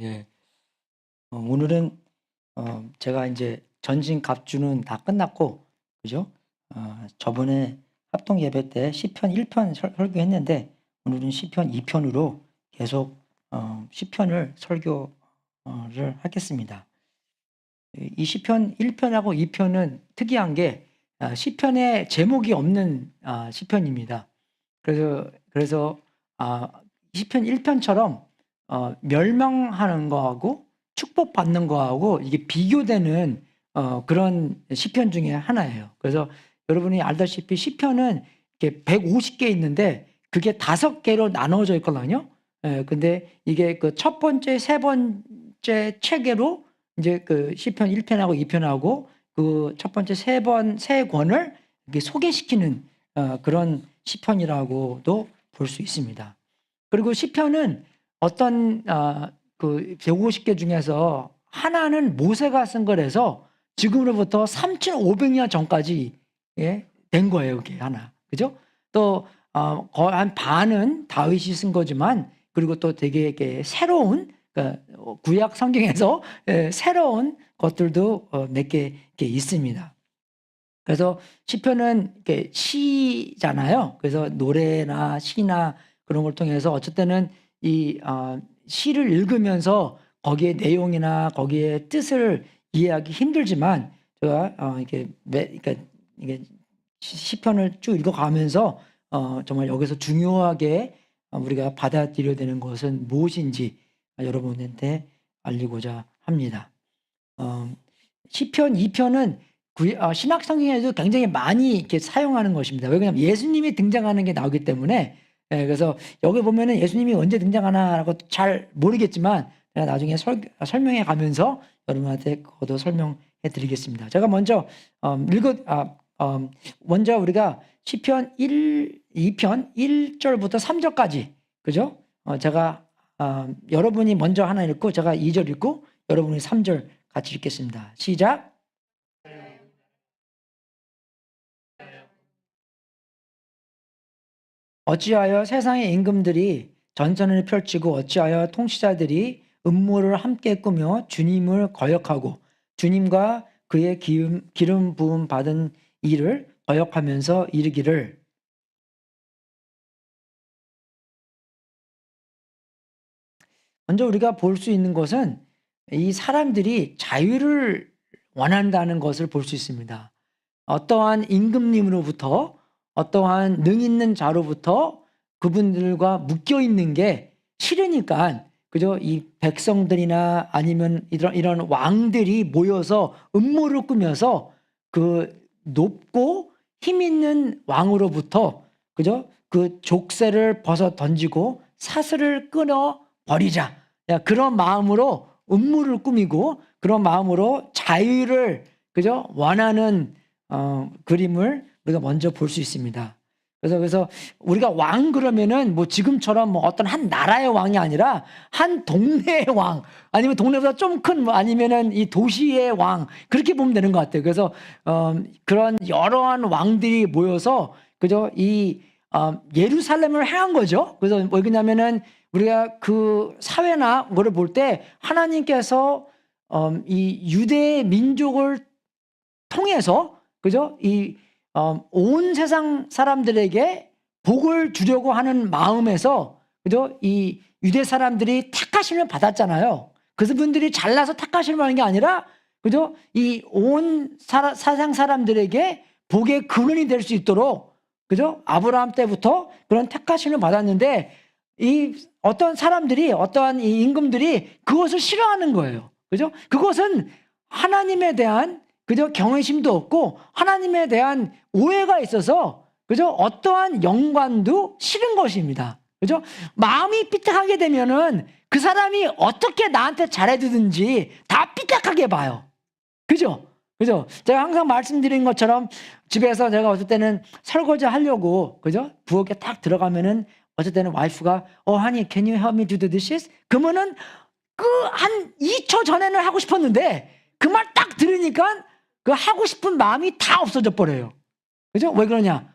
예. 오늘은 제가 이제 전신 갑주는 다 끝났고, 그죠? 저번에 합동 예배 때 시편 1편 설교했는데, 오늘은 시편 2편으로 계속 시편을 설교를 하겠습니다. 이 시편 1편하고 2편은 특이한 게 시편에 제목이 없는 시편입니다. 그래서 시편 1편처럼 멸망하는 거하고 축복받는 거하고 이게 비교되는 그런 시편 중에 하나예요. 그래서 여러분이 알다시피 시편은 이렇게 150개 있는데 그게 5개로 나눠져 있거든요. 근데 이게 그 첫 번째, 세 번째 체계로 이제 그 시편 1편하고 2편하고 그 첫 번째 세 권을 이렇게 소개시키는 그런 시편이라고도 볼 수 있습니다. 그리고 시편은 어떤 그 150개 중에서 하나는 모세가 쓴 거라서 지금으로부터 3,500년 전까지 된 거예요, 그게 하나. 그죠? 또 거의 한 반은 다윗이 쓴 거지만 그리고 또 되게 이렇게 새로운 그러니까 구약 성경에서 새로운 것들도 몇 개 있습니다. 그래서 시편은 이렇게 시잖아요. 그래서 노래나 시나 그런 걸 통해서 어쩔 때는 이 시를 읽으면서 거기에 내용이나 거기에 뜻을 이해하기 힘들지만 제가 그러니까 이게 시편을 쭉 읽어가면서 정말 여기서 중요하게 우리가 받아들여야 되는 것은 무엇인지 여러분한테 알리고자 합니다. 시편 2편은 신약 성경에도 굉장히 많이 이렇게 사용하는 것입니다. 왜 그러냐면 예수님이 등장하는 게 나오기 때문에. 그래서 여기 보면은 예수님이 언제 등장하나라고 잘 모르겠지만 제가 나중에 설명해 가면서 여러분한테 그것도 설명해 드리겠습니다. 제가 먼저 먼저 우리가 시편 2편 1절부터 3절까지 그죠? 제가 여러분이 먼저 하나 읽고 제가 2절 읽고 여러분이 3절 같이 읽겠습니다. 시작. 어찌하여 세상의 임금들이 전선을 펼치고 어찌하여 통치자들이 음모를 함께 꾸며 주님을 거역하고 주님과 그의 기름 부음 받은 이를 거역하면서 이르기를. 먼저 우리가 볼 수 있는 것은 이 사람들이 자유를 원한다는 것을 볼 수 있습니다. 어떠한 임금님으로부터 어떠한 능 있는 자로부터 그분들과 묶여 있는 게 싫으니까 그죠? 이 백성들이나 아니면 이런 왕들이 모여서 음모를 꾸며서 그 높고 힘 있는 왕으로부터 그죠? 그 족쇄를 벗어 던지고 사슬을 끊어 버리자. 그런 마음으로 음모를 꾸미고 그런 마음으로 자유를 그죠? 원하는 그림을 우리가 먼저 볼 수 있습니다. 그래서 우리가 왕 그러면은 뭐 지금처럼 뭐 어떤 한 나라의 왕이 아니라 한 동네의 왕 아니면 동네보다 좀 큰 뭐 아니면은 이 도시의 왕 그렇게 보면 되는 것 같아요. 그래서 그런 여러한 왕들이 모여서 그죠 이 예루살렘을 향한 거죠. 그래서 뭐 그냐면은 우리가 그 사회나 뭐를 볼 때 하나님께서 이 유대 민족을 통해서 그죠? 온 세상 사람들에게 복을 주려고 하는 마음에서 그죠? 이 유대 사람들이 택하심을 받았잖아요. 그분들이 잘나서 택하심을 받는 게 아니라 그죠? 이 온 세상 사람들에게 복의 근원이 될 수 있도록 그죠? 아브라함 때부터 그런 택하심을 받았는데 이 어떤 사람들이 어떠한 이 임금들이 그것을 싫어하는 거예요. 그죠? 그것은 하나님에 대한 그죠? 경외심도 없고 하나님에 대한 오해가 있어서 그죠? 어떠한 영광도 싫은 것입니다. 그죠? 마음이 삐딱하게 되면은 그 사람이 어떻게 나한테 잘해주든지 다 삐딱하게 봐요. 그죠? 그죠? 제가 항상 말씀드린 것처럼 집에서 제가 어쩔 때는 설거지 하려고 그죠? 부엌에 딱 들어가면은 어쩔 때는 와이프가 honey, can you help me do the dishes? 그러면은 그 한 2초 전에는 하고 싶었는데 그 말 딱 들으니까 그 하고 싶은 마음이 다 없어져 버려요. 그죠? 왜 그러냐?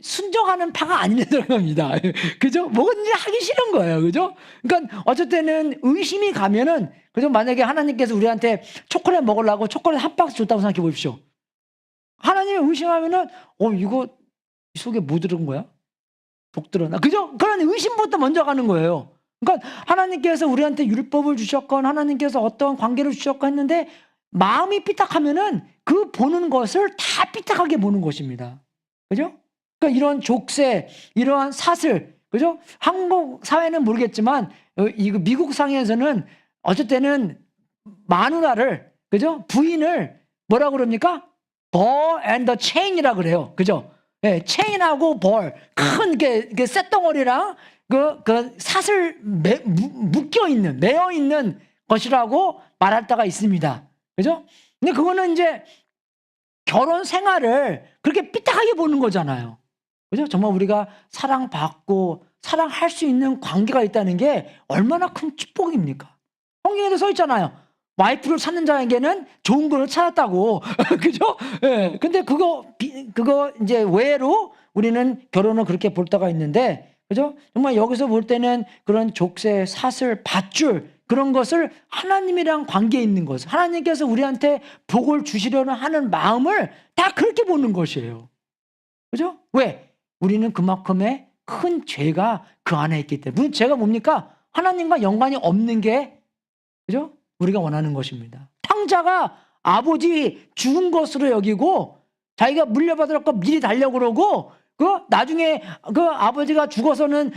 순종하는 파가 아니라는 겁니다. 그죠? 뭐든지 하기 싫은 거예요. 그죠? 그러니까 어쩔 때는 의심이 가면은, 그죠? 만약에 하나님께서 우리한테 초콜릿 먹으려고 초콜릿 한 박스 줬다고 생각해 보십시오. 하나님이 의심하면은, 이거 속에 뭐 들은 거야? 독 들었나? 그죠? 그런 의심부터 먼저 가는 거예요. 그러니까 하나님께서 우리한테 율법을 주셨건 하나님께서 어떤 관계를 주셨건 했는데 마음이 삐딱하면은 그 보는 것을 다 삐딱하게 보는 것입니다. 그죠? 그러니까 이런 족쇄, 이러한 사슬, 그죠? 한국 사회는 모르겠지만 이거 미국 상에서는 어쩔 때는 마누라를, 그죠? 부인을 뭐라 그럽니까? ball and the chain이라 그래요. 그죠? 예, 체인하고 벌, 큰 게 쇳덩어리랑 그 사슬 묶여 있는, 매어 있는 것이라고 말할 때가 있습니다. 그죠? 근데 그거는 이제 결혼 생활을 그렇게 삐딱하게 보는 거잖아요. 그죠? 정말 우리가 사랑받고 사랑할 수 있는 관계가 있다는 게 얼마나 큰 축복입니까? 성경에도 써 있잖아요. 와이프를 찾는 자에게는 좋은 거를 찾았다고. 그죠? 예. 근데 그거 이제 외로 우리는 결혼을 그렇게 볼 때가 있는데, 그죠? 정말 여기서 볼 때는 그런 족쇄, 사슬, 밧줄, 그런 것을 하나님이랑 관계에 있는 것, 하나님께서 우리한테 복을 주시려는 하는 마음을 다 그렇게 보는 것이에요. 그죠? 왜? 우리는 그만큼의 큰 죄가 그 안에 있기 때문에. 죄가 뭡니까? 하나님과 연관이 없는 게, 그죠? 우리가 원하는 것입니다. 탕자가 아버지 죽은 것으로 여기고 자기가 물려받을 거 미리 달려고 그러고 나중에 아버지가 죽어서는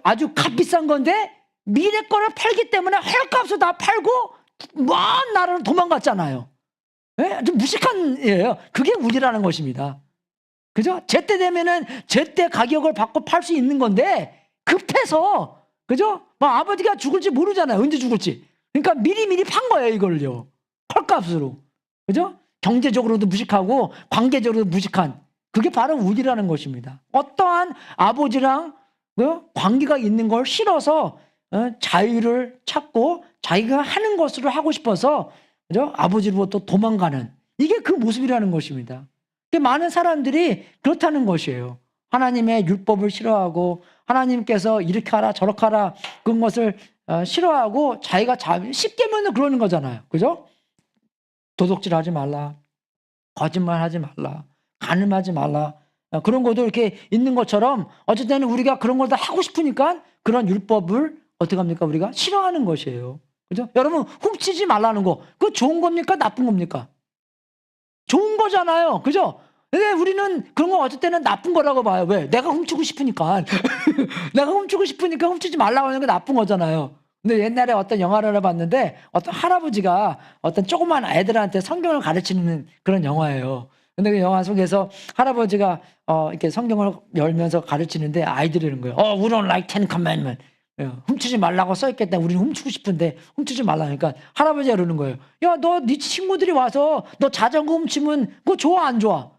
아주 값비싼 건데 미래 거를 팔기 때문에 헐값으로 다 팔고 먼 나라로 도망갔잖아요. 예? 좀 무식한 예요. 그게 우리라는 것입니다. 그죠? 제때 되면은 제때 가격을 받고 팔 수 있는 건데 급해서, 그죠? 아버지가 죽을지 모르잖아요. 언제 죽을지. 그러니까 미리 판 거예요, 이걸요. 헐값으로. 그죠? 경제적으로도 무식하고 관계적으로도 무식한. 그게 바로 우리라는 것입니다. 어떠한 아버지랑 관계가 있는 걸 싫어서 자유를 찾고 자기가 하는 것으로 하고 싶어서, 그죠? 아버지로부터 도망가는. 이게 그 모습이라는 것입니다. 많은 사람들이 그렇다는 것이에요. 하나님의 율법을 싫어하고 하나님께서 이렇게 하라 저렇게 하라 그런 것을 싫어하고 자기가 쉽게 하면 그러는 거잖아요. 그죠? 도둑질하지 말라, 거짓말하지 말라, 간음하지 말라, 그런 것도 이렇게 있는 것처럼 어쨌든 우리가 그런 걸 다 하고 싶으니까 그런 율법을 어떻게 합니까? 우리가 싫어하는 것이에요. 그죠? 여러분, 훔치지 말라는 거, 그거 좋은 겁니까? 나쁜 겁니까? 좋은 거잖아요. 그죠? 근데 우리는 그런 거 어쩔 때는 나쁜 거라고 봐요. 왜? 내가 훔치고 싶으니까. 내가 훔치고 싶으니까 훔치지 말라고 하는 게 나쁜 거잖아요. 근데 옛날에 어떤 영화를 봤는데 어떤 할아버지가 어떤 조그만 애들한테 성경을 가르치는 그런 영화예요. 근데 그 영화 속에서 할아버지가 이렇게 성경을 열면서 가르치는데 아이들이 이런 거예요. We don't like Ten Commandments. 훔치지 말라고 써있겠다. 우리는 훔치고 싶은데 훔치지 말라니까 할아버지가 그러는 거예요. 야, 너 네 친구들이 와서 너 자전거 훔치면 그거 좋아 안 좋아?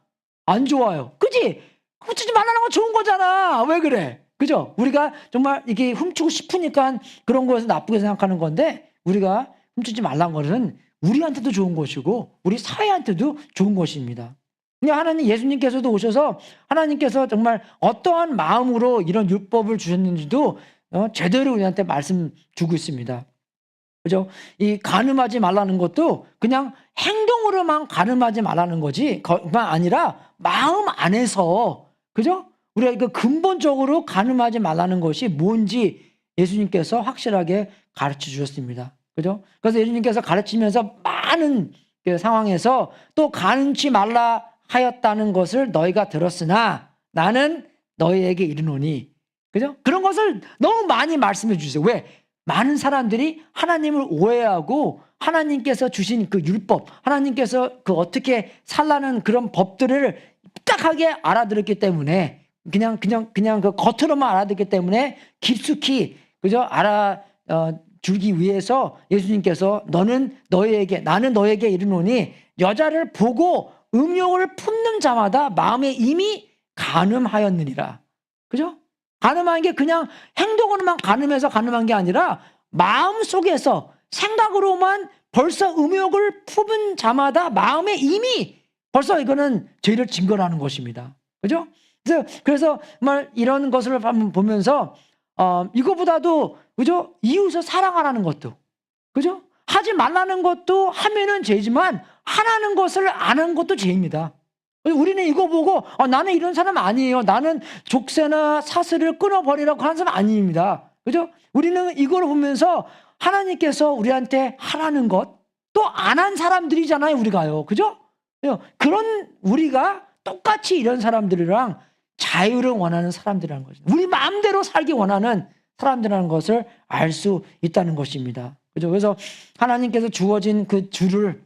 안 좋아요. 그지? 훔치지 말라는 건 좋은 거잖아. 왜 그래? 그죠? 우리가 정말 이게 훔치고 싶으니까 그런 거에서 나쁘게 생각하는 건데 우리가 훔치지 말라는 것은 우리한테도 좋은 것이고 우리 사회한테도 좋은 것입니다. 그냥 하나님 예수님께서도 오셔서 하나님께서 정말 어떠한 마음으로 이런 율법을 주셨는지도 제대로 우리한테 말씀 주고 있습니다. 그죠? 이 간음하지 말라는 것도 그냥 행동으로만 간음하지 말라는 거지, 그만 아니라 마음 안에서, 그죠? 우리가 근본적으로 간음하지 말라는 것이 뭔지 예수님께서 확실하게 가르쳐 주셨습니다. 그죠? 그래서 예수님께서 가르치면서 많은 상황에서 또 간음치 말라 하였다는 것을 너희가 들었으나 나는 너희에게 이르노니, 그죠? 그런 것을 너무 많이 말씀해 주세요. 왜? 많은 사람들이 하나님을 오해하고 하나님께서 주신 그 율법, 하나님께서 어떻게 살라는 그런 법들을 삐딱하게 알아들었기 때문에 그냥 그 겉으로만 알아듣기 때문에 깊숙이, 그죠? 줄기 위해서 예수님께서 나는 너에게 이르노니 여자를 보고 음욕을 품는 자마다 마음에 이미 간음하였느니라. 그죠? 간음한 게 그냥 행동으로만 간음해서 간음한 게 아니라 마음속에서 생각으로만 벌써 음욕을 품은 자마다 마음에 이미 벌써 이거는 죄를 증거하는 것입니다. 그죠? 그래서 정말 이런 것을 한번 보면서 이거보다도 그죠? 이웃을 사랑하라는 것도 그죠? 하지 말라는 것도 하면은 죄지만 하라는 것을 안 하는 것도 죄입니다. 우리는 이거 보고 나는 이런 사람 아니에요. 나는 족쇄나 사슬을 끊어버리라고 하는 사람 아닙니다. 그죠? 우리는 이걸 보면서 하나님께서 우리한테 하라는 것 또 안 한 사람들이잖아요. 우리가요. 그죠? 그런 우리가 똑같이 이런 사람들이랑 자유를 원하는 사람들이라는 거죠. 우리 마음대로 살기 원하는 사람들이라는 것을 알 수 있다는 것입니다. 그죠? 그래서 하나님께서 주어진 그 줄을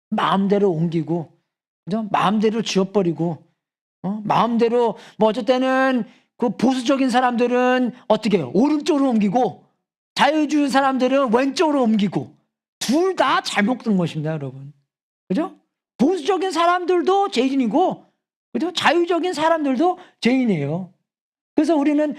마음대로 옮기고, 그죠? 마음대로 지워버리고, 마음대로 뭐 어쩔 때는 그 보수적인 사람들은 어떻게 해요? 오른쪽으로 옮기고, 자유주의 사람들은 왼쪽으로 옮기고, 둘 다 잘못된 것입니다, 여러분. 그죠? 보수적인 사람들도 죄인이고, 그죠? 자유적인 사람들도 죄인이에요. 그래서 우리는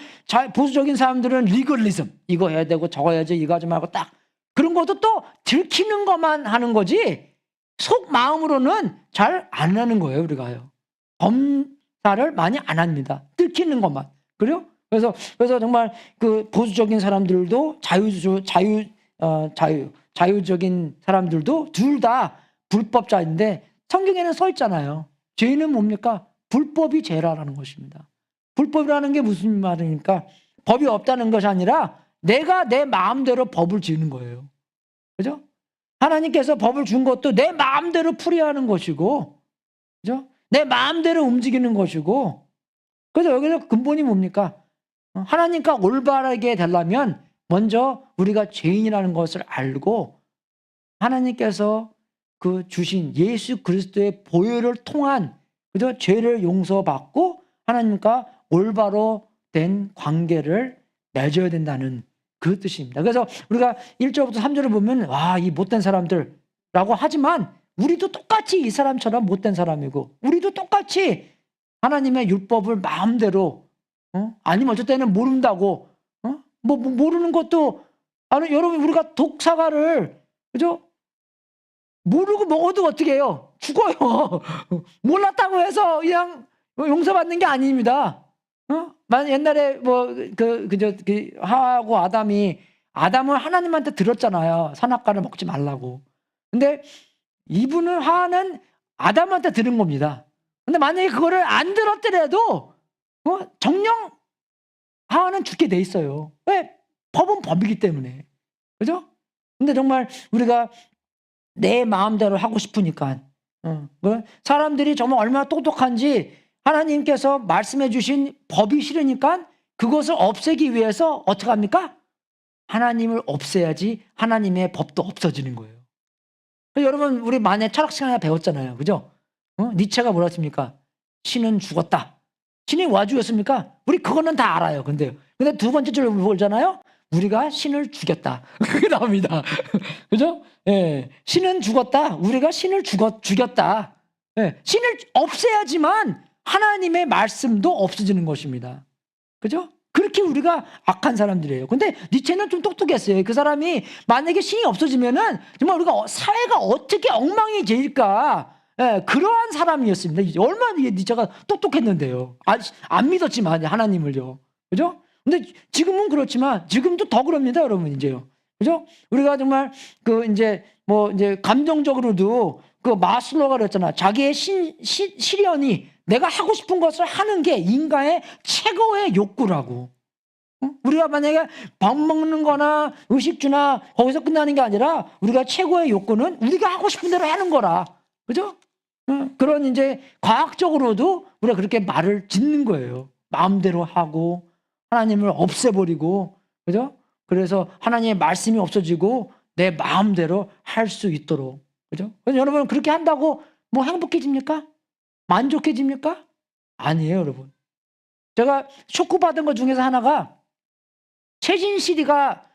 보수적인 사람들은 리거리즘, 이거 해야 되고 저거 해야지, 이거 하지 말고 딱 그런 것도 또 들키는 것만 하는 거지 속 마음으로는 잘 안 하는 거예요. 우리가요. 검사를 많이 안 합니다. 들키는 것만. 그래요? 그래서 정말 그 보수적인 사람들도 자유적인 사람들도 둘 다 불법자인데 성경에는 써 있잖아요. 죄는 뭡니까? 불법이 죄라는 것입니다. 불법이라는 게 무슨 말입니까? 법이 없다는 것이 아니라 내가 내 마음대로 법을 지는 거예요. 그죠? 하나님께서 법을 준 것도 내 마음대로 풀이하는 것이고, 그죠? 내 마음대로 움직이는 것이고, 그래서 여기서 근본이 뭡니까? 하나님과 올바르게 되려면 먼저 우리가 죄인이라는 것을 알고 하나님께서 그 주신 예수 그리스도의 보혈을 통한 그죠? 죄를 용서받고 하나님과 올바로 된 관계를 맺어야 된다는 그 뜻입니다. 그래서 우리가 1절부터 3절을 보면 와, 이 못된 사람들라고 하지만 우리도 똑같이 이 사람처럼 못된 사람이고 우리도 똑같이 하나님의 율법을 마음대로 아니면 어쩔 때는 모른다고 뭐 모르는 것도 여러분 우리가 독사과를 그죠? 모르고 먹어도 어떻게 해요? 죽어요. 몰랐다고 해서 그냥 용서받는 게 아닙니다. 옛날에 하하고 아담은 하나님한테 들었잖아요. 선악과를 먹지 말라고. 근데 하하는 아담한테 들은 겁니다. 근데 만약에 그거를 안 들었더라도 정녕 하하는 죽게 돼 있어요. 왜? 법은 법이기 때문에. 그죠? 근데 정말 우리가 내 마음대로 하고 싶으니까 사람들이 정말 얼마나 똑똑한지 하나님께서 말씀해 주신 법이 싫으니까 그것을 없애기 위해서 어떻게 합니까? 하나님을 없애야지 하나님의 법도 없어지는 거예요. 여러분 우리 만에 철학 시간에 배웠잖아요. 그죠? 니체가 뭐라 했습니까? 신은 죽었다. 신이 와 죽였습니까? 우리 그거는 다 알아요. 근데 두 번째 줄을 보잖아요. 우리가 신을 죽였다. 그게 나옵니다. 그죠? 예. 신은 죽었다. 우리가 신을 죽였다. 예. 신을 없애야지만 하나님의 말씀도 없어지는 것입니다. 그죠? 그렇게 우리가 악한 사람들이에요. 근데 니체는 좀 똑똑했어요. 그 사람이 만약에 신이 없어지면은 정말 우리가 사회가 어떻게 엉망해질까? 예, 그러한 사람이었습니다. 얼마나 니체가 똑똑했는데요. 안 믿었지만 하나님을요. 그죠? 근데 지금은 그렇지만 지금도 더 그럽니다, 여러분 이제요. 그죠? 우리가 정말 이제 감정적으로도 마슬로가 그랬잖아. 자기의 시련이 내가 하고 싶은 것을 하는 게 인간의 최고의 욕구라고. 우리가 만약에 밥 먹는 거나 의식주나 거기서 끝나는 게 아니라 우리가 최고의 욕구는 우리가 하고 싶은 대로 하는 거라. 그죠? 그런 이제 과학적으로도 우리가 그렇게 말을 짓는 거예요. 마음대로 하고 하나님을 없애버리고, 그죠? 그래서 하나님의 말씀이 없어지고 내 마음대로 할 수 있도록, 그죠? 그래서 여러분 그렇게 한다고 뭐 행복해집니까? 만족해집니까? 아니에요, 여러분. 제가 쇼크 받은 것 중에서 하나가 최진실이가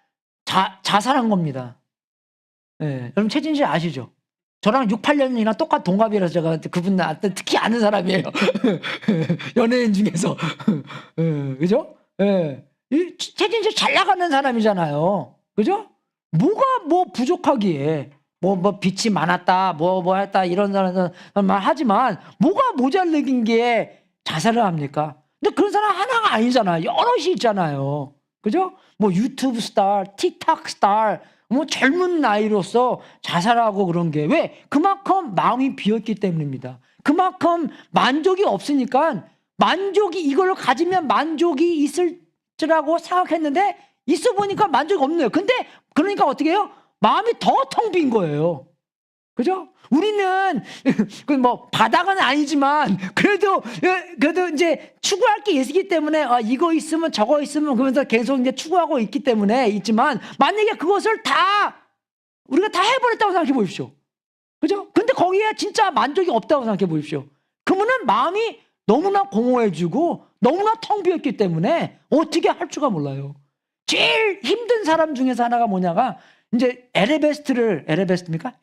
자살한 겁니다. 예, 여러분 최진실 아시죠? 저랑 6, 8년이나 똑같은 동갑이라서 제가 그분 특히 아는 사람이에요. 연예인 중에서. 그죠? 예. 최진실 잘 나가는 사람이잖아요. 그죠? 뭐가 부족하기에. 빚이 많았다, 했다, 이런 사람 말 하지만, 뭐가 모자르긴 게 자살을 합니까? 근데 그런 사람 하나가 아니잖아요. 여럿이 있잖아요. 그죠? 뭐 유튜브 스타, 틱톡 스타, 뭐 젊은 나이로서 자살하고 그런 게 왜? 그만큼 마음이 비었기 때문입니다. 그만큼 만족이 없으니까 만족이 이걸 가지면 만족이 있을 줄라고 생각했는데 있어 보니까 만족이 없네요. 근데 그러니까 어떻게 해요? 마음이 더 텅 빈 거예요. 그죠? 우리는 그 뭐 바닥은 아니지만 그래도 이제 추구할 게 있기 때문에 이거 있으면 저거 있으면 그러면서 계속 이제 추구하고 있기 때문에 있지만 만약에 그것을 다 우리가 다 해버렸다고 생각해 보십시오. 그죠? 근데 거기에 진짜 만족이 없다고 생각해 보십시오. 그러면은 마음이 너무나 공허해지고 너무나 텅 비었기 때문에 어떻게 할 줄가 몰라요. 제일 힘든 사람 중에서 하나가 뭐냐가 이제 에베레스트입니까?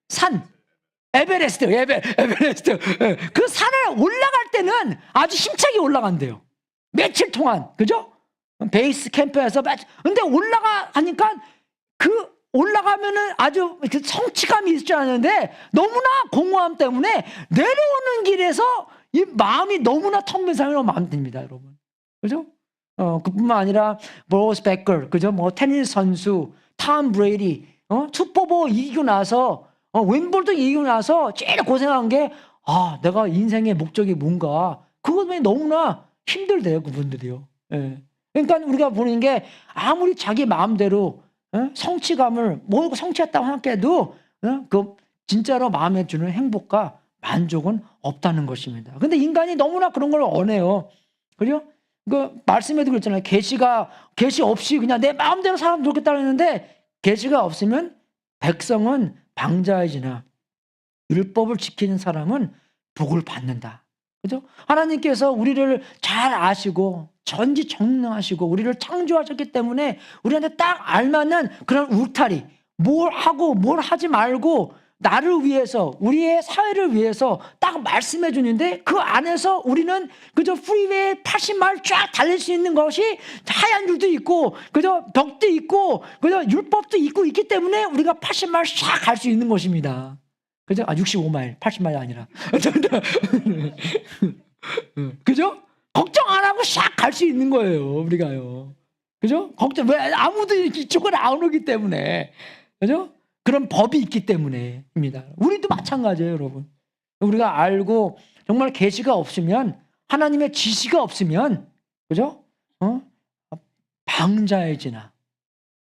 산. 에베레스트. 그 산을 올라갈 때는 아주 힘차게 올라간대요. 며칠 동안. 그죠? 베이스 캠프에서 근데 올라가니까 그 올라가면은 아주 그 성취감이 있을 줄 알았는데 너무나 공허함 때문에 내려오는 길에서 이 마음이 너무나 텅 빈 사람이 너무 많습니다, 여러분. 그죠? 그뿐만 아니라 브로스 베커, 그죠? 뭐 테니스 선수, 톰 브레이디, 슈퍼볼 이기고 나서 윈블던 이기고 나서 제일 고생한 게 내가 인생의 목적이 뭔가 그것 때문에 너무나 힘들대요, 그분들이요. 예. 그러니까 우리가 보는 게 아무리 자기 마음대로 성취감을 뭐 성취했다고 생각해도 그 진짜로 마음에 주는 행복과 만족은 없다는 것입니다. 근데 인간이 너무나 그런 걸 원해요. 그죠? 그 말씀에도 그랬잖아요. 계시 없이 그냥 내 마음대로 살아도 좋겠다 했는데 계시가 없으면 백성은 방자에 지나 율법을 지키는 사람은 복을 받는다. 그죠? 하나님께서 우리를 잘 아시고 전지전능하시고 우리를 창조하셨기 때문에 우리한테 딱 알맞는 그런 울타리, 뭘 하고 뭘 하지 말고 나를 위해서 우리의 사회를 위해서 딱 말씀해 주는데 그 안에서 우리는 그저 프리웨이 80마일 쫙 달릴 수 있는 것이 하얀 줄도 있고 그저 벽도 있고 그저 율법도 있고 있기 때문에 우리가 80마일 쫙 갈 수 있는 것입니다. 그죠? 65마일, 80마일 아니라. 그죠? 걱정 안 하고 샥 갈 수 있는 거예요, 우리가요. 그죠? 걱정, 왜? 아무도 이쪽을 안 오기 때문에. 그죠? 그런 법이 있기 때문에입니다. 우리도 마찬가지예요, 여러분. 우리가 알고 정말 계시가 없으면, 하나님의 지시가 없으면, 그죠? 방자에 지나.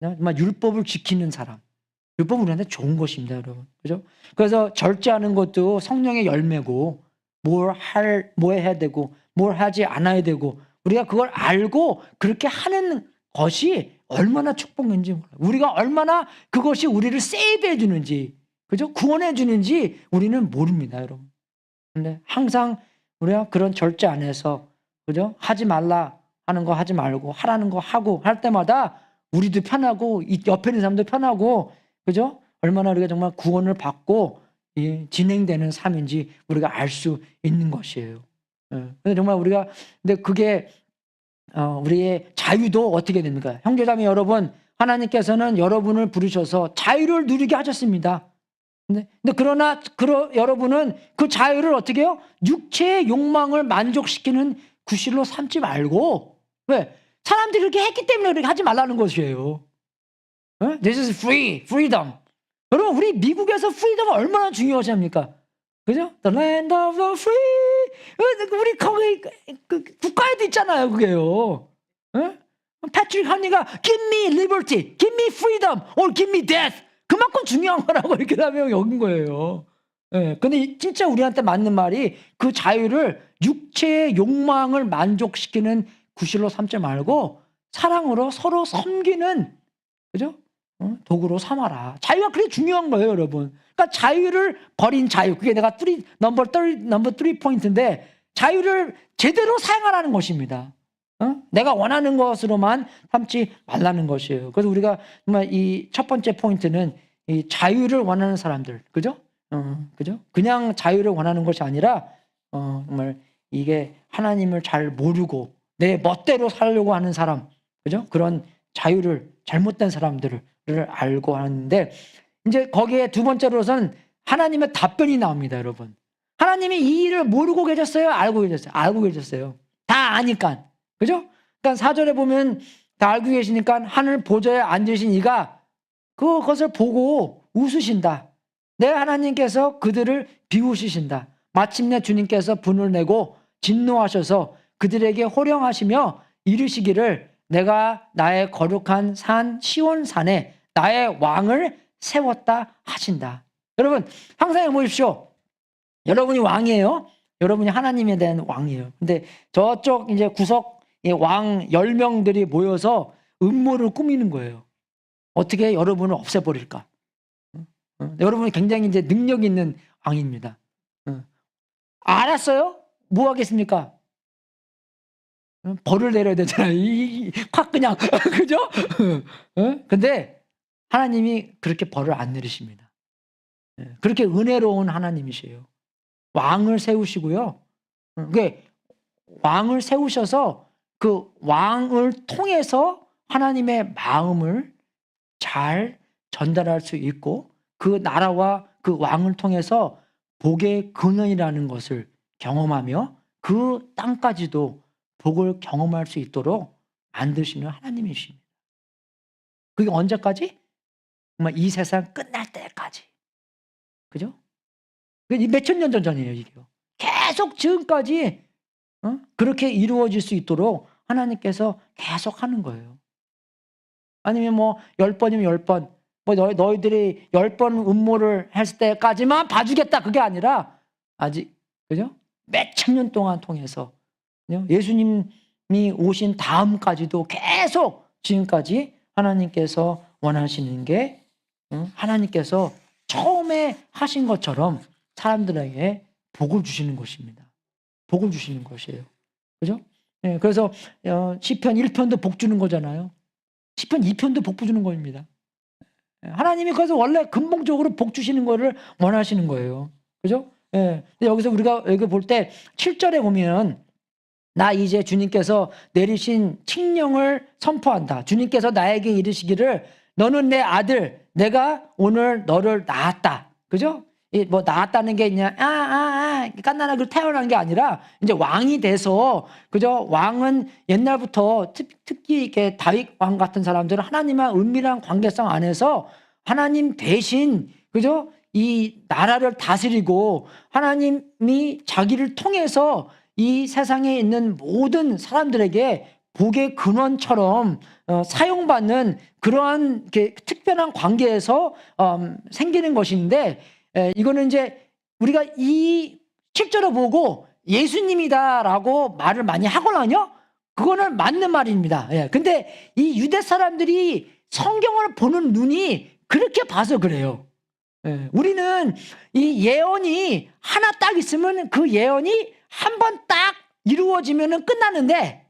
정말 율법을 지키는 사람. 율법은 우리한테 좋은 것입니다, 여러분. 그죠? 그래서 절제하는 것도 성령의 열매고, 뭐 해야 되고, 뭘 하지 않아야 되고, 우리가 그걸 알고 그렇게 하는 것이 얼마나 축복인지 몰라요. 우리가 얼마나 그것이 우리를 세이브해 주는지, 그죠? 구원해 주는지 우리는 모릅니다, 여러분. 근데 항상 우리가 그런 절제 안에서, 그죠? 하지 말라 하는 거 하지 말고, 하라는 거 하고 할 때마다 우리도 편하고, 이 옆에 있는 사람도 편하고, 그죠? 얼마나 우리가 정말 구원을 받고 진행되는 삶인지 우리가 알 수 있는 것이에요. 근데 정말 우리가 근데 그게 우리의 자유도 어떻게 됩니까? 형제자매 여러분, 하나님께서는 여러분을 부르셔서 자유를 누리게 하셨습니다. 근데 그러나 여러분은 그 자유를 어떻게 해요? 육체의 욕망을 만족시키는 구실로 삼지 말고 왜? 사람들이 그렇게 했기 때문에 그렇게 하지 말라는 것이에요. This is freedom. 여러분, 우리 미국에서 freedom 얼마나 중요하지 합니까? 그죠? The land of the free. 우리 거기 국가에도 있잖아요, 그게요. 패트릭 한리가 give me liberty, give me freedom, or give me death. 그만큼 중요한 거라고 이렇게 하면 여긴 거예요. 근데 진짜 우리한테 맞는 말이 그 자유를 육체의 욕망을 만족시키는 구실로 삼지 말고 사랑으로 서로 섬기는, 그죠? 도구로 삼아라. 자유가 그게 중요한 거예요, 여러분. 그러니까 자유를 버린 자유. 그게 내가 넘버 3 포인트인데 자유를 제대로 사용하라는 것입니다. 내가 원하는 것으로만 삼지 말라는 것이에요. 그래서 우리가 정말 이 첫 번째 포인트는 이 자유를 원하는 사람들. 그죠? 그죠? 그냥 자유를 원하는 것이 아니라 정말 이게 하나님을 잘 모르고 내 멋대로 살려고 하는 사람. 그죠? 그런 자유를 잘못된 사람들을 알고 하는데 이제 거기에 두 번째로서는 하나님의 답변이 나옵니다, 여러분. 하나님이 이 일을 모르고 계셨어요? 알고 계셨어요? 알고 계셨어요. 다 아니까. 그죠? 그러니까 4절에 보면 다 알고 계시니까 하늘 보좌에 앉으신 이가 그것을 보고 웃으신다. 내 하나님께서 그들을 비웃으신다. 마침내 주님께서 분을 내고 진노하셔서 그들에게 호령하시며 이르시기를 내가 나의 거룩한 산 시온산에 나의 왕을 세웠다 하신다. 여러분 상상해 보십시오. 여러분이 왕이에요. 여러분이 하나님에 대한 왕이에요. 근데 저쪽 이제 구석 왕 10명들이 모여서 음모를 꾸미는 거예요. 어떻게 여러분을 없애버릴까? 여러분이 굉장히 이제 능력 있는 왕입니다. 알았어요? 뭐 하겠습니까? 벌을 내려야 되잖아요. 확 그냥 그죠? 근데 하나님이 그렇게 벌을 안 내리십니다. 그렇게 은혜로운 하나님이세요. 왕을 세우시고요. 왕을 세우셔서 그 왕을 통해서 하나님의 마음을 잘 전달할 수 있고 그 나라와 그 왕을 통해서 복의 근원이라는 것을 경험하며 그 땅까지도 복을 경험할 수 있도록 만드시는 하나님이십니다. 그게 언제까지? 정말 이 세상 끝날 때까지. 그죠? 몇천 년 전이에요, 이게요. 계속 지금까지 그렇게 이루어질 수 있도록 하나님께서 계속 하는 거예요. 아니면 뭐 10번이면 10번, 뭐 너희들이 10번 음모를 했을 때까지만 봐주겠다 그게 아니라 아직 그죠? 몇천 년 동안 통해서 예수님이 오신 다음까지도 계속 지금까지 하나님께서 원하시는 게 하나님께서 처음에 하신 것처럼 사람들에게 복을 주시는 것입니다. 복을 주시는 것이에요. 그죠? 네, 그래서 시편 1편도 복 주는 거잖아요. 시편 2편도 복 주는 겁니다. 하나님이 그래서 원래 근본적으로 복 주시는 거를 원하시는 거예요. 그죠? 예. 여기서 우리가 여기 볼 때 7절에 보면 나 이제 주님께서 내리신 칙령을 선포한다. 주님께서 나에게 이르시기를 너는 내 아들, 내가 오늘 너를 낳았다. 그죠? 뭐 낳았다는 게 그냥 깐난하게 태어난 게 아니라 이제 왕이 돼서 그죠? 왕은 옛날부터 특히 이렇게 다윗 왕 같은 사람들은 하나님과 은밀한 관계성 안에서 하나님 대신 그죠? 이 나라를 다스리고 하나님이 자기를 통해서 이 세상에 있는 모든 사람들에게 복의 근원처럼 사용받는 그러한 특별한 관계에서 생기는 것인데 이거는 이제 우리가 이 7절을 보고 예수님이다라고 말을 많이 하거든요. 그거는 맞는 말입니다. 예. 근데 이 유대 사람들이 성경을 보는 눈이 그렇게 봐서 그래요. 예. 우리는 이 예언이 하나 딱 있으면 그 예언이 한 번 딱 이루어지면 끝나는데,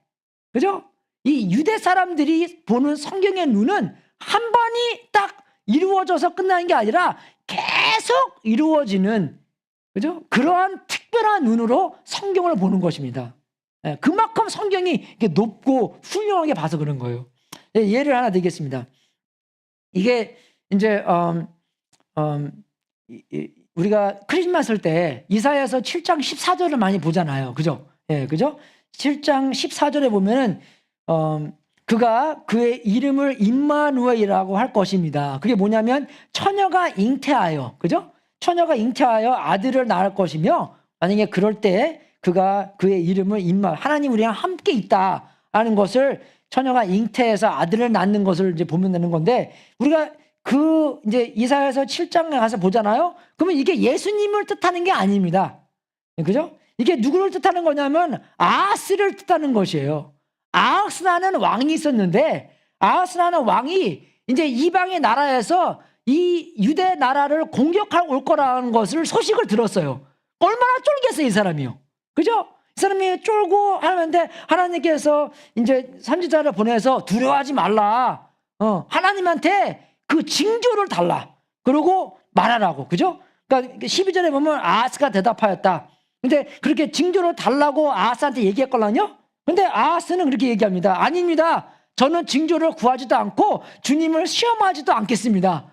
그죠? 이 유대 사람들이 보는 성경의 눈은 한 번이 딱 이루어져서 끝나는 게 아니라 계속 이루어지는, 그죠? 그러한 특별한 눈으로 성경을 보는 것입니다. 예, 그만큼 성경이 이렇게 높고 훌륭하게 봐서 그런 거예요. 예, 예를 하나 드리겠습니다. 이게 이제 우리가 크리스마스 때 이사야서 7장 14절을 많이 보잖아요. 그죠? 예, 그죠? 7장 14절에 보면은 그가 그의 이름을 임마누엘이라고 할 것입니다. 그게 뭐냐면 처녀가 잉태하여, 그죠? 처녀가 잉태하여 아들을 낳을 것이며 만약에 그럴 때 그가 그의 이름을 하나님 우리랑 함께 있다라는 것을 처녀가 잉태해서 아들을 낳는 것을 이제 보면 되는 건데 우리가 그 이제 이사야서 7장에 가서 보잖아요. 그러면 이게 예수님을 뜻하는 게 아닙니다. 그죠? 이게 누구를 뜻하는 거냐면 아하스를 뜻하는 것이에요. 아하스라는 왕이 있었는데 아하스라는 왕이 이제 이방의 나라에서 이 유대 나라를 공격하러 올 거라는 것을 소식을 들었어요. 얼마나 쫄겠어요, 이 사람이요. 그죠? 이 사람이 쫄고 하는데 하나님께서 이제 선지자를 보내서 두려워하지 말라. 하나님한테 그 징조를 달라. 그러고 말하라고. 그죠? 그러니까 12절에 보면 아하스가 대답하였다. 근데 그렇게 징조를 달라고 아하스한테 얘기했거든요. 근데 아하스는 그렇게 얘기합니다. 아닙니다. 저는 징조를 구하지도 않고 주님을 시험하지도 않겠습니다.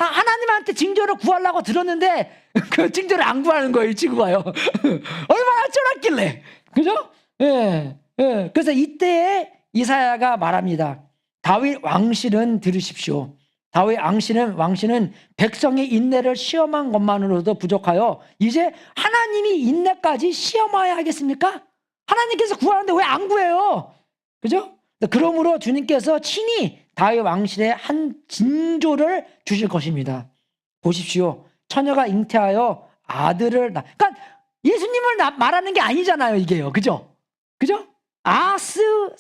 하나님한테 징조를 구하려고 들었는데 그 징조를 안 구하는 거예요, 이 친구가요. 얼마나 쫄았길래. 그죠? 예, 예. 그래서 이때에 이사야가 말합니다. 다윗 왕실은 들으십시오. 다윗 왕실은 백성의 인내를 시험한 것만으로도 부족하여 이제 하나님이 인내까지 시험해야 하겠습니까? 하나님께서 구하는데 왜 안 구해요? 그죠? 그러므로 주님께서 친히 다윗 왕실에 한 징조를 주실 것입니다. 보십시오. 처녀가 잉태하여 아들을 그러니까 예수님을 말하는 게 아니잖아요, 이게요. 그죠? 그죠? 아하스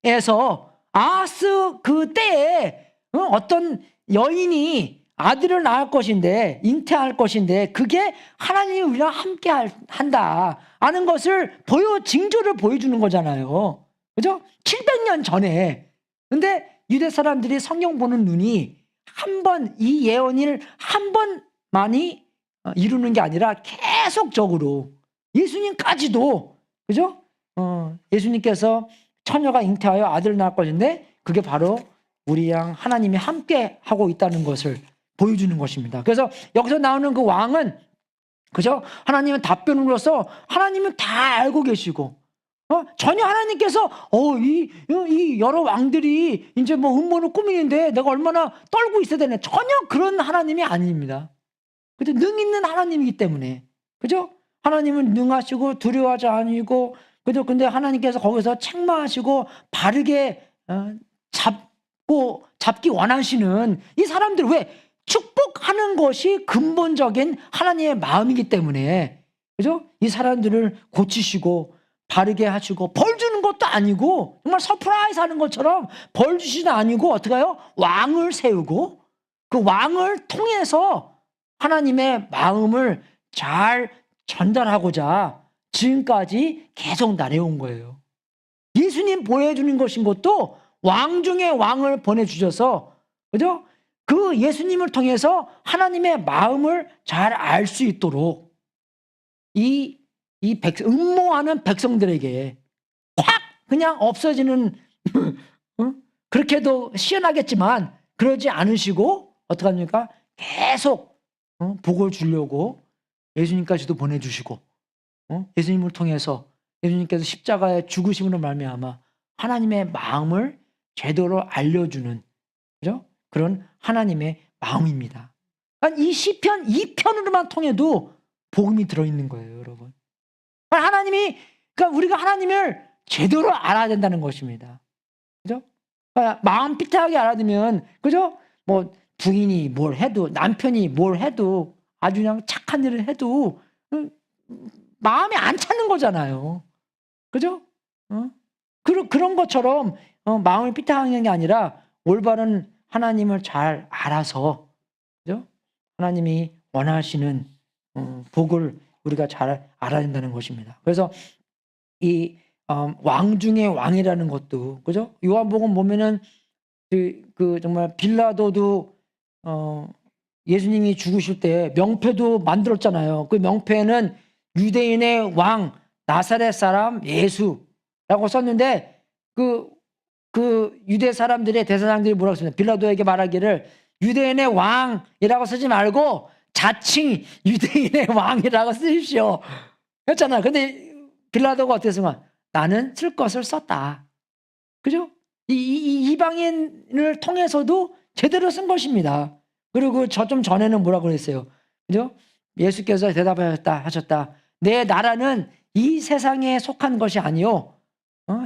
생에서 아하스 그 때에 어떤 여인이 아들을 낳을 것인데 잉태할 것인데 그게 하나님이 우리랑 함께 한다 하는 것을 징조를 보여주는 거잖아요. 그죠? 700년 전에. 근데 유대 사람들이 성경 보는 눈이 이 예언을 한 번만이 이루는 게 아니라 계속적으로 예수님까지도, 그죠? 예수님께서 처녀가 잉태하여 아들을 낳을 것인데 그게 바로 우리랑 하나님이 함께 하고 있다는 것을 보여주는 것입니다. 그래서 여기서 나오는 그 왕은, 그죠? 하나님은 답변으로서 하나님은 다 알고 계시고, 전혀 하나님께서 이 여러 왕들이 이제 뭐 음모를 꾸미는데 내가 얼마나 떨고 있어야 되냐, 전혀 그런 하나님이 아닙니다. 그죠? 능 있는 하나님이기 때문에, 그죠? 하나님은 능하시고 두려워하지 아니고, 그죠? 근데 하나님께서 거기서 책망하시고 바르게 잡기 원하시는 이 사람들, 왜 축복하는 것이 근본적인 하나님의 마음이기 때문에, 그죠? 이 사람들을 고치시고 바르게 하시고 벌 주는 것도 아니고 정말 서프라이즈 하는 것처럼 벌 주시도 아니고 어떻게 해요? 왕을 세우고 그 왕을 통해서 하나님의 마음을 잘 전달하고자 지금까지 계속 나래온 거예요. 예수님 보여주는 것인 것도 왕 중에 왕을 보내주셔서, 그죠? 그 예수님을 통해서 하나님의 마음을 잘 알 수 있도록 음모하는 백성들에게 확 그냥 없어지는 그렇게도 시원하겠지만 그러지 않으시고 어떻게 합니까? 계속 복을 주려고 예수님까지도 보내주시고, 예수님을 통해서 예수님께서 십자가의 죽으심으로 말미암아 하나님의 마음을 제대로 알려주는, 그죠? 그런 하나님의 마음입니다. 이 시편 2편으로만 통해도 복음이 들어있는 거예요, 여러분. 그러니까 우리가 하나님을 제대로 알아야 된다는 것입니다. 그죠? 그러니까 마음 피태하게 알아두면, 그죠? 뭐 부인이 뭘 해도, 남편이 뭘 해도, 아주 그냥 착한 일을 해도 마음이 안 차는 거잖아요. 그죠? 그런 것처럼 마음을 피태하는 게 아니라 올바른 하나님을 잘 알아서, 그죠? 하나님이 원하시는 복을 우리가 잘 알아야 된다는 것입니다. 그래서 이 왕 중의 왕이라는 것도, 그죠? 요한복음 보면은 그 정말 빌라도도 예수님이 죽으실 때 명패도 만들었잖아요. 그 명패는 유대인의 왕 나사렛 사람 예수라고 썼는데 그 유대 사람들의 대사장들이 뭐라고 했습니까? 빌라도에게 말하기를 유대인의 왕이라고 쓰지 말고 자칭 유대인의 왕이라고 쓰십시오 했잖아요. 근데 빌라도가 어떻게 쓴가? 나는 쓸 것을 썼다. 그죠? 이방인을 통해서도 제대로 쓴 것입니다. 그리고 좀 전에는 뭐라고 그랬어요? 그죠? 예수께서 하셨다. 내 나라는 이 세상에 속한 것이 아니요.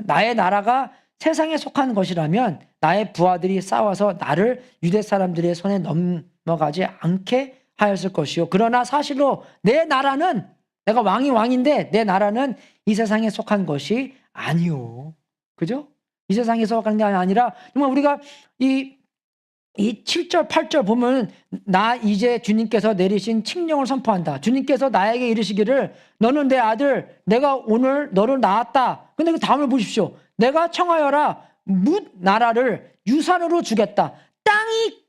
나의 나라가 세상에 속한 것이라면 나의 부하들이 싸워서 나를 유대 사람들의 손에 넘어가지 않게 하였을 것이요. 그러나 사실로 내 나라는, 내가 왕인데 내 나라는 이 세상에 속한 것이 아니요. 그죠? 이 세상에 속한 게 아니라 정말 우리가 이 7절 8절 보면 나 이제 주님께서 내리신 칙령을 선포한다. 주님께서 나에게 이르시기를 너는 내 아들, 내가 오늘 너를 낳았다. 근데 그 다음을 보십시오. 내가 청하여라 뭇 나라를 유산으로 주겠다. 땅이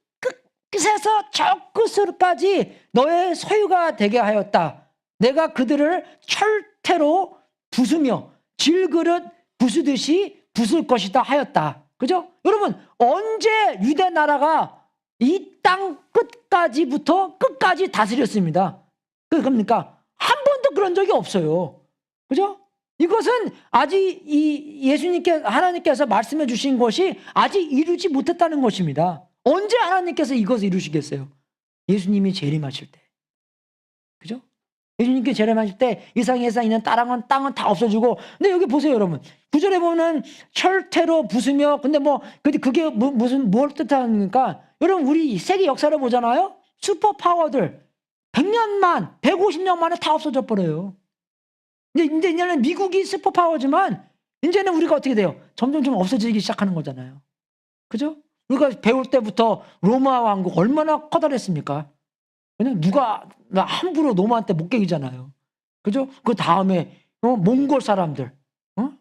끝에서 저 끝으로까지 너의 소유가 되게 하였다. 내가 그들을 철퇴로 부수며 질그릇 부수듯이 부술 것이다 하였다. 그죠? 여러분, 언제 유대 나라가 이 땅 끝까지부터 끝까지 다스렸습니다. 그러니까 한 번도 그런 적이 없어요. 그죠? 이것은 아직 하나님께서 말씀해 주신 것이 아직 이루지 못했다는 것입니다. 언제 하나님께서 이것을 이루시겠어요? 예수님이 재림하실 때. 그죠? 예수님께 재림하실 때 이 세상에 있는 땅은 다 없어지고. 근데 여기 보세요, 여러분. 9절에 보면 철퇴로 부수며, 근데 그게 뭘 뜻합니까? 여러분, 우리 세계 역사를 보잖아요? 슈퍼 파워들 100년만, 150년 만에 다 없어져 버려요. 이제는 미국이 슈퍼 파워지만 이제는 우리가 어떻게 돼요? 점점 좀 없어지기 시작하는 거잖아요. 그죠? 우리가 배울 때부터 로마 왕국 얼마나 커다랬습니까? 그냥 누가 함부로 로마한테 못 깨기잖아요. 그죠? 그 다음에 몽골 사람들,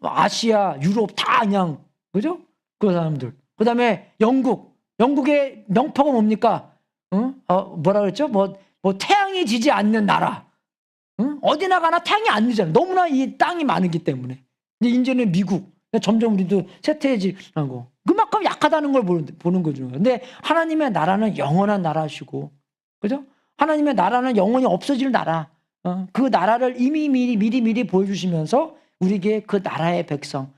아시아, 유럽 다 그냥, 그죠? 그 사람들. 그 다음에 영국의 명퍼가 뭡니까? 뭐라 그랬죠? 태양이 지지 않는 나라. 어디나 가나 태양이 안 지잖아요. 너무나 이 땅이 많기 때문에. 이제는 미국. 점점 우리도 쇠퇴해지고. 그만큼 약하다는 걸 보는 거죠. 근데 하나님의 나라는 영원한 나라시고, 그죠? 하나님의 나라는 영원히 없어질 나라. 그 나라를 이미 미리 보여주시면서 우리에게 그 나라의 백성,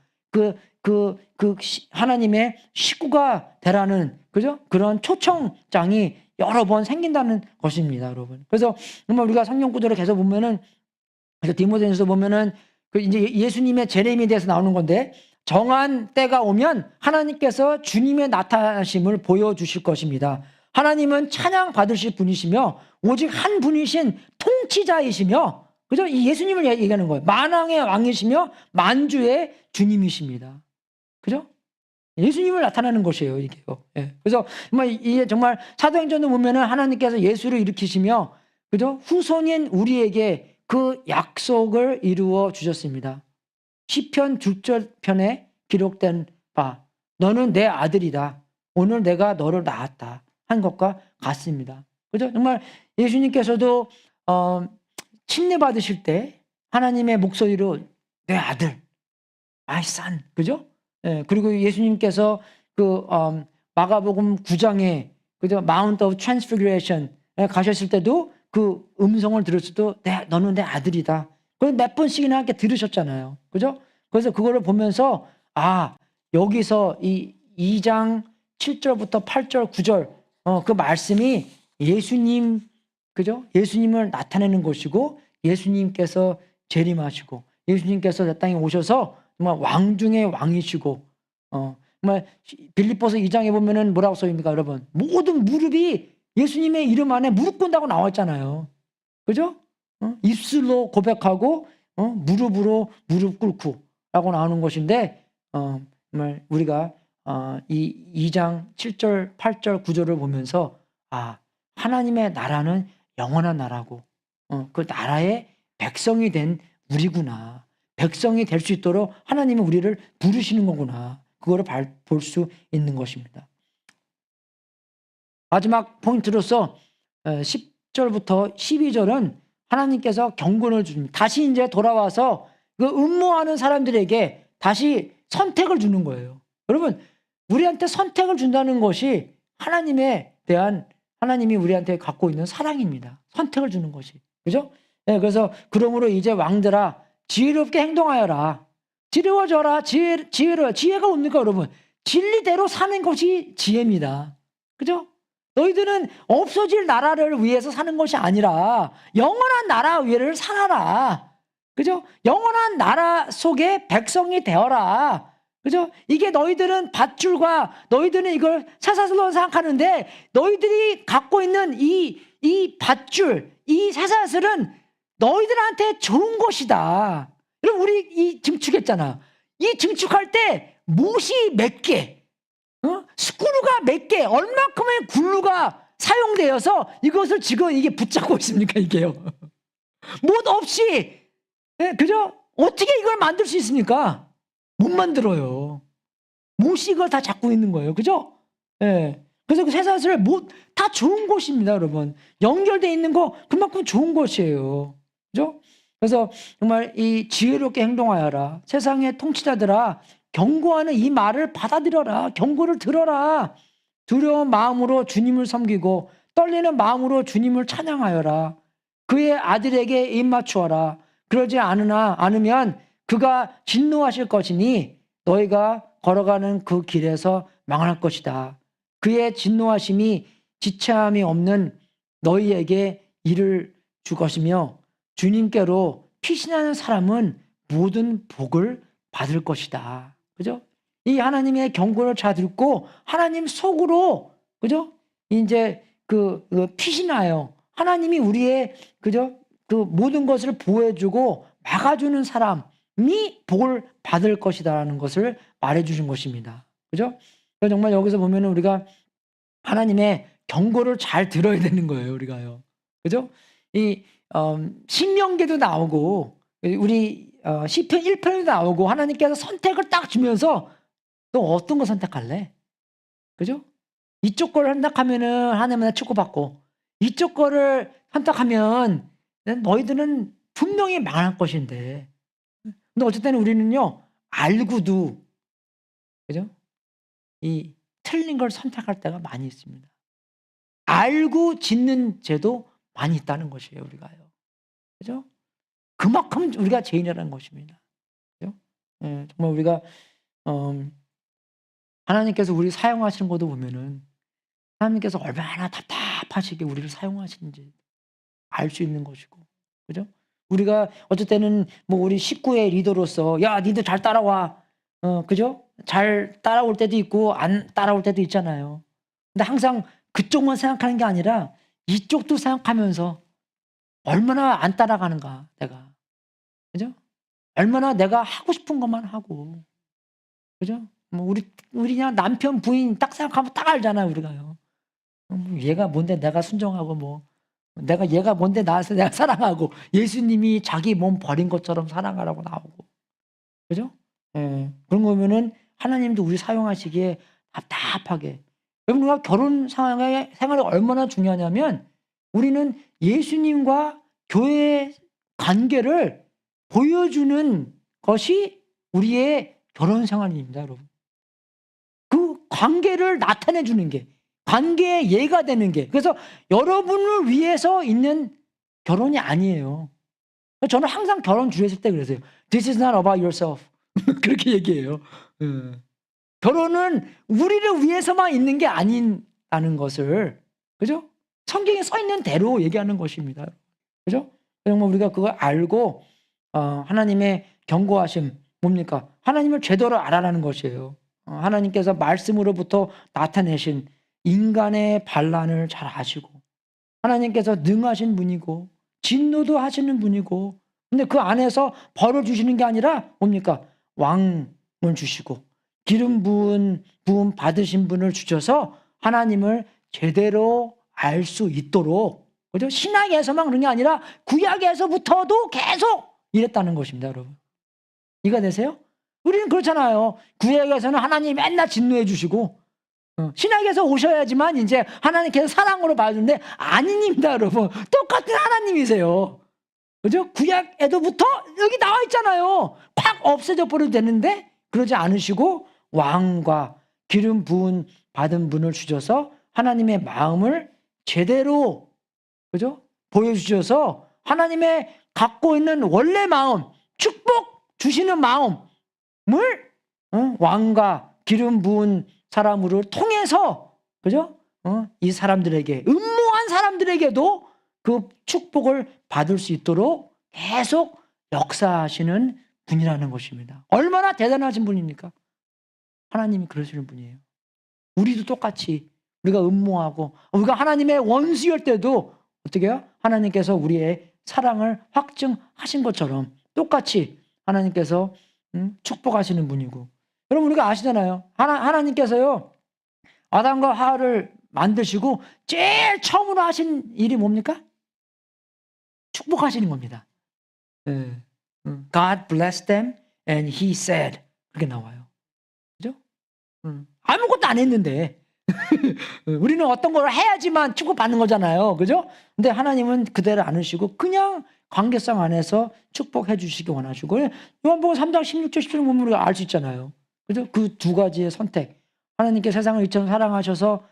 하나님의 식구가 되라는, 그죠? 그런 초청장이 여러 번 생긴다는 것입니다, 여러분. 그래서 정말 우리가 성경 구절을 계속 보면은, 디모데전서 보면은 이제 예수님의 재림에 대해서 나오는 건데, 정한 때가 오면 하나님께서 주님의 나타나심을 보여주실 것입니다. 하나님은 찬양 받으실 분이시며 오직 한 분이신 통치자이시며, 그죠? 이 예수님을 얘기하는 거예요. 만왕의 왕이시며 만주의 주님이십니다. 그죠? 예수님을 나타나는 것이에요, 이게요. 예. 그래서 이게 정말 사도행전을 보면은 하나님께서 예수를 일으키시며, 그죠? 후손인 우리에게 그 약속을 이루어 주셨습니다. 시편 6절편에 기록된 바, 너는 내 아들이다. 오늘 내가 너를 낳았다. 한 것과 같습니다. 그죠? 정말 예수님께서도 침례 받으실 때 하나님의 목소리로 내 아들, my son, 그죠? 예, 그리고 예수님께서 마가복음 9장에 그죠? Mount of Transfiguration에 가셨을 때도 그 음성을 들었을 때 너는 내 아들이다. 그걸 몇 번씩이나 함께 들으셨잖아요. 그죠? 그래서 그거를 보면서 여기서 이 2장 7절부터 8절, 9절 그 말씀이 예수님, 그죠? 예수님을 나타내는 것이고, 예수님께서 재림하시고, 예수님께서 내 땅에 오셔서 정말 왕 중의 왕이시고, 정말 빌립보서 2장에 보면은 뭐라고 써있습니까, 여러분? 모든 무릎이 예수님의 이름 안에 무릎 꿇는다고 나와 있잖아요. 그죠? 입술로 고백하고, 무릎으로 무릎 꿇고 라고 나오는 것인데, 정말 우리가 이 2장 7절, 8절, 9절을 보면서 하나님의 나라는 영원한 나라고, 그 나라의 백성이 된 우리구나. 백성이 될 수 있도록 하나님은 우리를 부르시는 거구나. 그거를 볼 수 있는 것입니다. 마지막 포인트로서 10절부터 12절은 하나님께서 경고를 줍니다. 다시 이제 돌아와서 그 음모하는 사람들에게 다시 선택을 주는 거예요. 여러분, 우리한테 선택을 준다는 것이 하나님이 우리한테 갖고 있는 사랑입니다. 선택을 주는 것이. 그죠? 네, 그래서 그러므로 이제 왕들아 지혜롭게 행동하여라. 지혜로워져라. 지혜가 뭡니까, 여러분? 진리대로 사는 것이 지혜입니다. 그죠? 너희들은 없어질 나라를 위해서 사는 것이 아니라 영원한 나라 위를 살아라. 그죠? 영원한 나라 속에 백성이 되어라. 그죠? 이게 너희들은 밧줄과 너희들은 이걸 쇠사슬로 생각하는데, 너희들이 갖고 있는 이 밧줄, 이 쇠사슬은 너희들한테 좋은 것이다. 여러분, 우리 이 증축했잖아. 이 증축할 때 못이 몇 개, 스크루가 몇 개, 얼마큼의 굴루가 사용되어서 이것을 지금 이게 붙잡고 있습니까, 이게요? 못 없이, 그죠? 어떻게 이걸 만들 수 있습니까? 못 만들어요. 못이 이걸 다 잡고 있는 거예요. 그죠? 예. 그래서 그 쇠사슬 다 좋은 것입니다, 여러분. 연결되어 있는 거 그만큼 좋은 것이에요. 그죠? 그래서 정말 이 지혜롭게 행동하여라. 세상의 통치자들아, 경고하는 이 말을 받아들여라. 경고를 들어라. 두려운 마음으로 주님을 섬기고 떨리는 마음으로 주님을 찬양하여라. 그의 아들에게 입맞추어라. 그러지 않으면 그가 진노하실 것이니 너희가 걸어가는 그 길에서 망할 것이다. 그의 진노하심이 지체함이 없는 너희에게 이를 줄 것이며 주님께로 피신하는 사람은 모든 복을 받을 것이다. 그죠? 이 하나님의 경고를 잘 듣고 하나님 속으로, 그죠? 이제 피신하여 하나님이 우리의, 그죠? 그 모든 것을 보호해주고 막아주는 사람이 복을 받을 것이다라는 것을 말해주신 것입니다. 그죠? 정말 여기서 보면은 우리가 하나님의 경고를 잘 들어야 되는 거예요, 우리가요. 그죠? 신명기도 나오고, 우리 시편 1편에도 나오고, 하나님께서 선택을 딱 주면서 너 어떤 거 선택할래? 그죠? 이쪽 거를 선택하면은 하나님은 축복받고, 이쪽 거를 선택하면 너희들은 분명히 망할 것인데. 근데 어쨌든 우리는요, 알고도, 그죠? 이 틀린 걸 선택할 때가 많이 있습니다. 알고 짓는 죄도 많이 있다는 것이에요, 우리가요. 그죠? 그만큼 우리가 죄인이라는 것입니다. 그죠? 예, 정말 우리가, 하나님께서 우리 사용하시는 것도 보면은 하나님께서 얼마나 답답하시게 우리를 사용하시는지 알 수 있는 것이고, 그죠? 우리가 어쩔 때는 뭐 우리 식구의 리더로서, 야, 니들 잘 따라와. 그죠? 잘 따라올 때도 있고, 안 따라올 때도 있잖아요. 근데 항상 그쪽만 생각하는 게 아니라 이쪽도 생각하면서 얼마나 안 따라가는가, 내가. 그죠? 얼마나 내가 하고 싶은 것만 하고. 그죠? 뭐 우리 그냥 남편, 부인 딱 생각하면 딱 알잖아요, 우리가요. 얘가 뭔데 내가 순종하고, 뭐. 얘가 뭔데 나와서 내가 사랑하고, 예수님이 자기 몸 버린 것처럼 사랑하라고 나오고. 그죠? 예. 그런 거면은 하나님도 우리 사용하시기에 답답하게. 여러분, 우리가 결혼 생활이 얼마나 중요하냐면 우리는 예수님과 교회의 관계를 보여주는 것이 우리의 결혼 생활입니다, 여러분. 그 관계를 나타내 주는 게, 관계의 예가 되는 게. 그래서 여러분을 위해서 있는 결혼이 아니에요. 저는 항상 결혼 주례했을 때 그랬어요. This is not about yourself. 그렇게 얘기해요. 결혼은 우리를 위해서만 있는 게 아니라는 것을, 그죠? 성경에 써 있는 대로 얘기하는 것입니다. 그죠? 정말 우리가 그걸 알고 하나님의 경고하심 뭡니까? 하나님을 제대로 알아라는 것이에요. 하나님께서 말씀으로부터 나타내신 인간의 반란을 잘 아시고, 하나님께서 능하신 분이고 진노도 하시는 분이고, 근데 그 안에서 벌을 주시는 게 아니라 뭡니까? 왕을 주시고 기름 부음 받으신 분을 주셔서 하나님을 제대로 알 수 있도록, 그죠? 신약에서만 그런 게 아니라 구약에서부터도 계속 이랬다는 것입니다, 여러분. 이해가 되세요? 우리는 그렇잖아요. 구약에서는 하나님이 맨날 진노해 주시고, 신약에서 오셔야지만 이제 하나님께서 사랑으로 봐주는데 아닙니다, 여러분. 똑같은 하나님이세요. 그죠? 구약에도부터 여기 나와 있잖아요. 콱 없어져 버려도 되는데 그러지 않으시고 왕과 기름 부은 받은 분을 주셔서 하나님의 마음을 제대로, 그죠? 보여주셔서 하나님의 갖고 있는 원래 마음, 축복 주시는 마음을 왕과 기름 부은 사람을 통해서, 그죠? 이 사람들에게, 음모한 사람들에게도 그 축복을 받을 수 있도록 계속 역사하시는 분이라는 것입니다. 얼마나 대단하신 분입니까? 하나님이 그러시는 분이에요. 우리도 똑같이 우리가 음모하고 우리가 하나님의 원수일 때도 어떻게 해요? 하나님께서 우리의 사랑을 확증하신 것처럼 똑같이 하나님께서 축복하시는 분이고. 여러분, 우리가 아시잖아요. 하나님께서요, 아담과 하와를 만드시고 제일 처음으로 하신 일이 뭡니까? 축복하시는 겁니다. God blessed them and he said. 그렇게 나와요. 그죠? 아무것도 안 했는데 우리는 어떤 걸 해야지만 축복받는 거잖아요. 그죠? 근데 하나님은 그대로 안 하시고 그냥 관계성 안에서 축복해 주시기 원하시고, 요한복음 3장 16절 17절 보면 우리가 알 수 있잖아요. 그죠? 그 두 가지의 선택. 하나님께 세상을 이처럼 사랑하셔서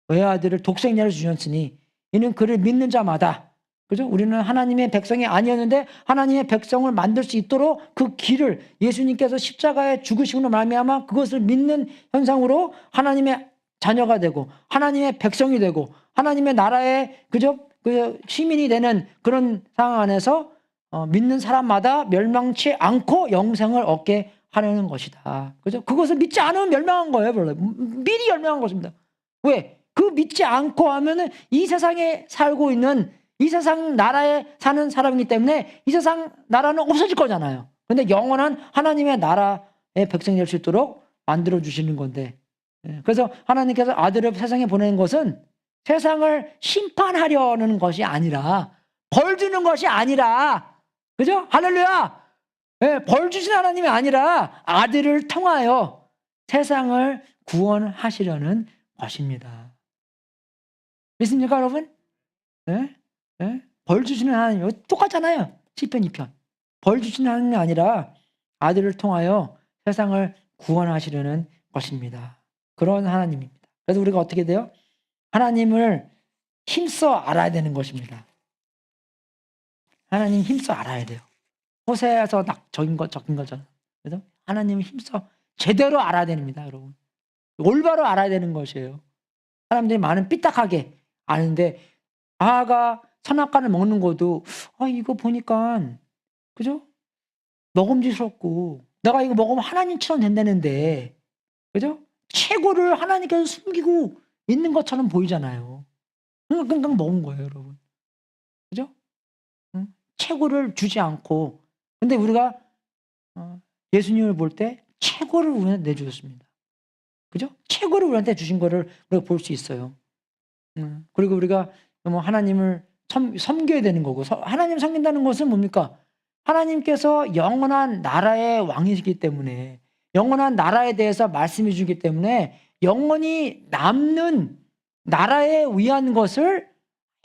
외아들을 독생자를 주셨으니 이는 그를 믿는 자마다, 그죠? 우리는 하나님의 백성이 아니었는데 하나님의 백성을 만들 수 있도록 그 길을 예수님께서 십자가에 죽으심으로 말미암아 그것을 믿는 현상으로 하나님의 자녀가 되고 하나님의 백성이 되고 하나님의 나라의 그 시민이 되는 그런 상황 안에서 믿는 사람마다 멸망치 않고 영생을 얻게 하려는 것이다. 그죠? 그것을 믿지 않으면 멸망한 거예요, 별로. 미리 멸망한 것입니다. 왜? 그 믿지 않고 하면은 이 세상에 살고 있는 이 세상 나라에 사는 사람이기 때문에 이 세상 나라는 없어질 거잖아요. 근데 영원한 하나님의 나라의 백성이 될 수 있도록 만들어 주시는 건데, 그래서 하나님께서 아들을 세상에 보내는 것은 세상을 심판하려는 것이 아니라, 벌 주는 것이 아니라, 그죠? 할렐루야! 벌 주신 하나님이 아니라 아들을 통하여 세상을 구원하시려는 것입니다. 믿습니까, 여러분? 벌 주시는 하나님, 똑같잖아요. 시편 2편. 벌 주시는 하나님이 아니라 아들을 통하여 세상을 구원하시려는 것입니다. 그런 하나님입니다. 그래서 우리가 어떻게 돼요? 하나님을 힘써 알아야 되는 것입니다. 하나님 힘써 알아야 돼요. 호세에서 적인 것처럼. 그래서 하나님을 힘써 제대로 알아야 됩니다, 여러분. 올바로 알아야 되는 것이에요. 사람들이 많은 삐딱하게 아는데, 아가 선악과를 먹는 것도 이거 보니까, 그죠? 먹음직스럽고 내가 이거 먹으면 하나님처럼 된다는데, 그죠? 최고를 하나님께서 숨기고 있는 것처럼 보이잖아요. 그러니까 먹은 거예요, 여러분. 그죠? 최고를 주지 않고, 근데 우리가 예수님을 볼 때 최고를 우리한테 내주셨습니다. 그죠? 최고를 우리한테 주신 거를 우리가 볼 수 있어요. 그리고 우리가 하나님을 섬겨야 되는 거고, 하나님 섬긴다는 것은 뭡니까? 하나님께서 영원한 나라의 왕이시기 때문에, 영원한 나라에 대해서 말씀해 주기 때문에 영원히 남는 나라에 위한 것을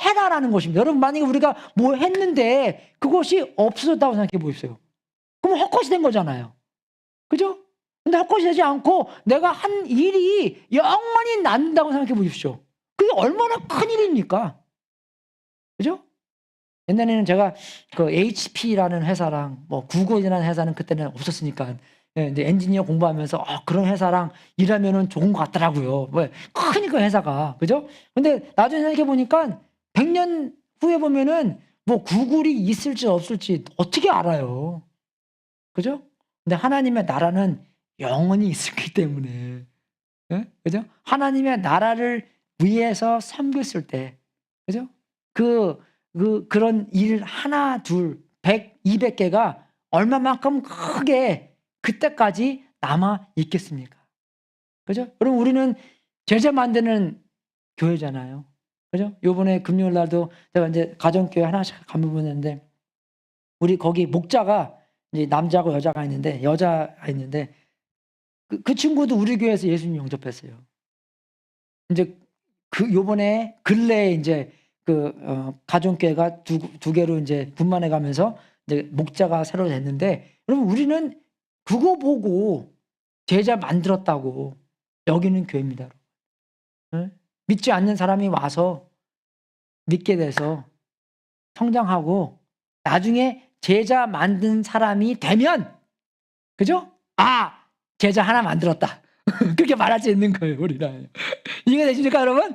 해라라는 것입니다. 여러분, 만약에 우리가 뭐 했는데 그것이 없어졌다고 생각해 보십시오. 그럼 헛것이 된 거잖아요. 그죠? 근데 헛것이 되지 않고 내가 한 일이 영원히 남는다고 생각해 보십시오. 그게 얼마나 큰 일입니까? 그죠? 옛날에는 제가 그 HP라는 회사랑 뭐 구글이라는 회사는 그때는 없었으니까, 이제 엔지니어 공부하면서 그런 회사랑 일하면은 좋은 것 같더라고요. 왜? 크니까 회사가. 그죠? 근데 나중에 생각해 보니까 100년 후에 보면은 뭐 구글이 있을지 없을지 어떻게 알아요? 그죠? 근데 하나님의 나라는 영원히 있었기 때문에, 그죠? 하나님의 나라를 위해서 섬겼을 때, 그죠? 그런 일 하나, 둘, 100, 200개가 얼마만큼 크게 그때까지 남아 있겠습니까? 그죠? 그럼 우리는 제자 만드는 교회잖아요. 그죠? 요번에 금요일 날도 제가 이제 가정교회 하나씩 가보는데, 우리 거기 목자가 이제 남자고 여자가 있는데, 그 친구도 우리 교회에서 예수님 영접했어요. 이제 요번에 근래에 이제 가정교회가 두 개로 이제 분만해 가면서 이제 목자가 새로 됐는데, 여러분, 우리는 그거 보고 제자 만들었다고 여기는 교회입니다. 믿지 않는 사람이 와서 믿게 돼서 성장하고 나중에 제자 만든 사람이 되면, 그죠? 제자 하나 만들었다. 그렇게 말할 수 있는 거예요, 우리는. 이해되십니까, 여러분?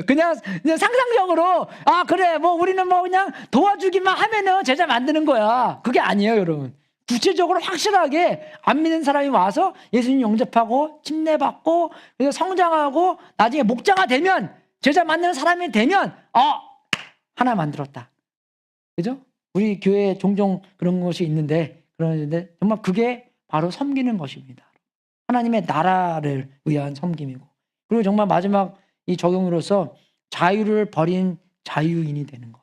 그냥 상상적으로, 그래, 뭐, 우리는 뭐, 그냥 도와주기만 하면은 제자 만드는 거야. 그게 아니에요, 여러분. 구체적으로 확실하게 안 믿는 사람이 와서 예수님 영접하고, 침례받고, 그래서 성장하고, 나중에 목자가 되면, 제자 만드는 사람이 되면, 하나 만들었다. 그죠? 우리 교회에 종종 그런 것이 있는데, 그러는데, 정말 그게 바로 섬기는 것입니다. 하나님의 나라를 위한 섬김이고, 그리고 정말 마지막 이 적용으로서 자유를 버린 자유인이 되는 거.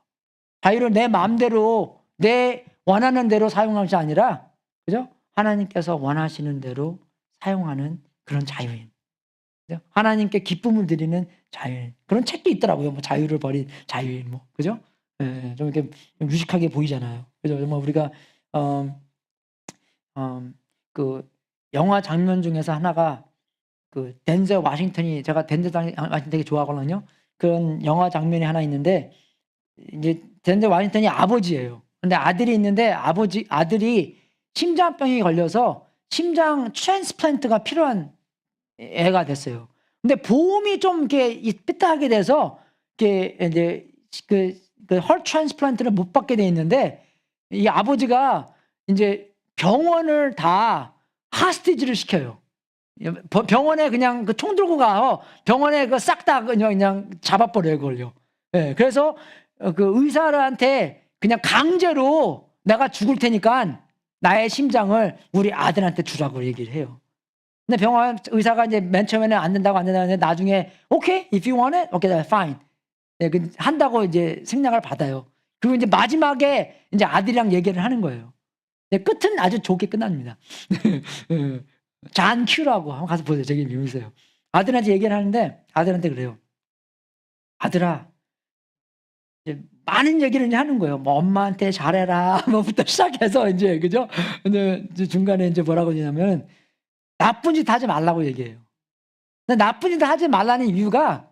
자유를 내 마음대로, 내 원하는 대로 사용할 것이 아니라, 그죠? 하나님께서 원하시는 대로 사용하는 그런 자유인. 그죠? 하나님께 기쁨을 드리는 자유인. 그런 책도 있더라고요. 뭐 자유를 버린 자유인, 뭐, 그죠? 좀 이렇게 좀 유식하게 보이잖아요. 그죠? 정말 우리가 그 영화 장면 중에서 하나가 그 덴젤 워싱턴이, 제가 덴젤 워싱턴 되게 좋아하거든요. 그런 영화 장면이 하나 있는데 이제 덴젤 워싱턴이 아버지예요. 근데 아들이 있는데 아들이 심장병이 걸려서 심장 트랜스플란트가 필요한 애가 됐어요. 근데 보험이 좀 이렇게 삐딱하게 돼서 이렇게 이제 헐 트랜스플란트를 못 받게 돼 있는데, 이 아버지가 이제 병원을 다 하스티지를 시켜요. 병원에 그냥 그 총 들고 가서 병원에 그 싹 다 그냥 잡아버려요, 그걸요. 예. 그래서 그 의사한테 그냥 강제로 내가 죽을 테니까 나의 심장을 우리 아들한테 주라고 얘기를 해요. 근데 병원 의사가 이제 맨 처음에는 안 된다고 하는데 나중에 "오케이. If you want it, okay, that's fine." 예, 한다고 이제 생략을 받아요. 그리고 이제 마지막에 이제 아들이랑 얘기를 하는 거예요. 네, 끝은 아주 좋게 끝납니다. 예. 잔 큐라고 한번 가서 보세요. 되게 재밌어요. 아들한테 얘기를 하는데 아들한테 그래요. "아들아." 이제 많은 얘기를 이제 하는 거예요. 뭐 "엄마한테 잘해라." 뭐부터 시작해서 인제, 그죠? 근데 이제 중간에 인제 뭐라고 하냐면 나쁜 짓 하지 말라고 얘기해요. 근데 나쁜 짓 하지 말라는 이유가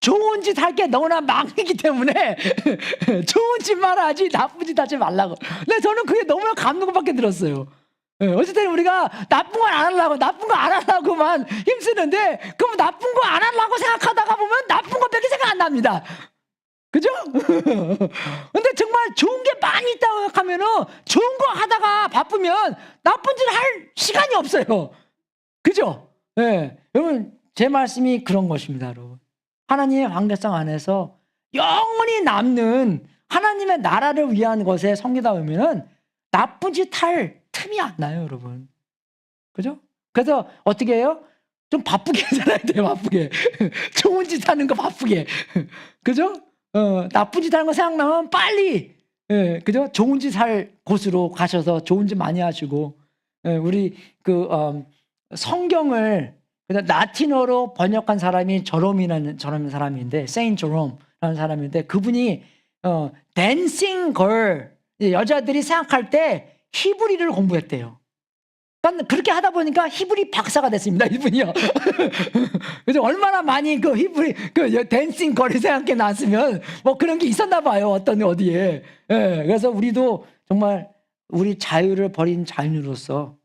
좋은 짓 할 게 너무나 많기 때문에 좋은 짓만 하지 나쁜 짓 하지 말라고. 근데 저는 그게 너무나 감동받게 들었어요. 예, 어쨌든 우리가 나쁜 걸 안 하려고만 힘쓰는데, 그럼 나쁜 거 안 하려고 생각하다가 보면 나쁜 것밖에 생각 안 납니다. 그죠? 근데 정말 좋은 게 많이 있다고 생각하면은 좋은 거 하다가 바쁘면 나쁜 짓을 할 시간이 없어요. 그죠? 예. 여러분, 제 말씀이 그런 것입니다, 여러분. 하나님의 관계성 안에서 영원히 남는 하나님의 나라를 위한 것에 섬기다 보면은 나쁜 짓 할 틈이 안 나요, 여러분. 그죠? 그래서 어떻게 해요? 좀 바쁘게 살아야 돼요, 바쁘게. 좋은 짓 하는 거 바쁘게. 그죠? 나쁜 짓 하는 거 생각나면 빨리, 예, 그죠? 좋은 짓 할 곳으로 가셔서 좋은 짓 많이 하시고, 예, 우리 성경을 그냥 라틴어로 번역한 사람이 저롬이라는 사람인데, 세인 저롬이라는 사람인데, 그분이 댄싱 걸, 여자들이 생각할 때 히브리를 공부했대요. 그러니까 그렇게 하다 보니까 히브리 박사가 됐습니다, 이분이요. 그래서 얼마나 많이 그 히브리 댄싱 걸이 생각해 놨으면 뭐 그런 게 있었나 봐요, 어떤 어디에. 예, 그래서 우리도 정말 우리 자유를 버린 자유로서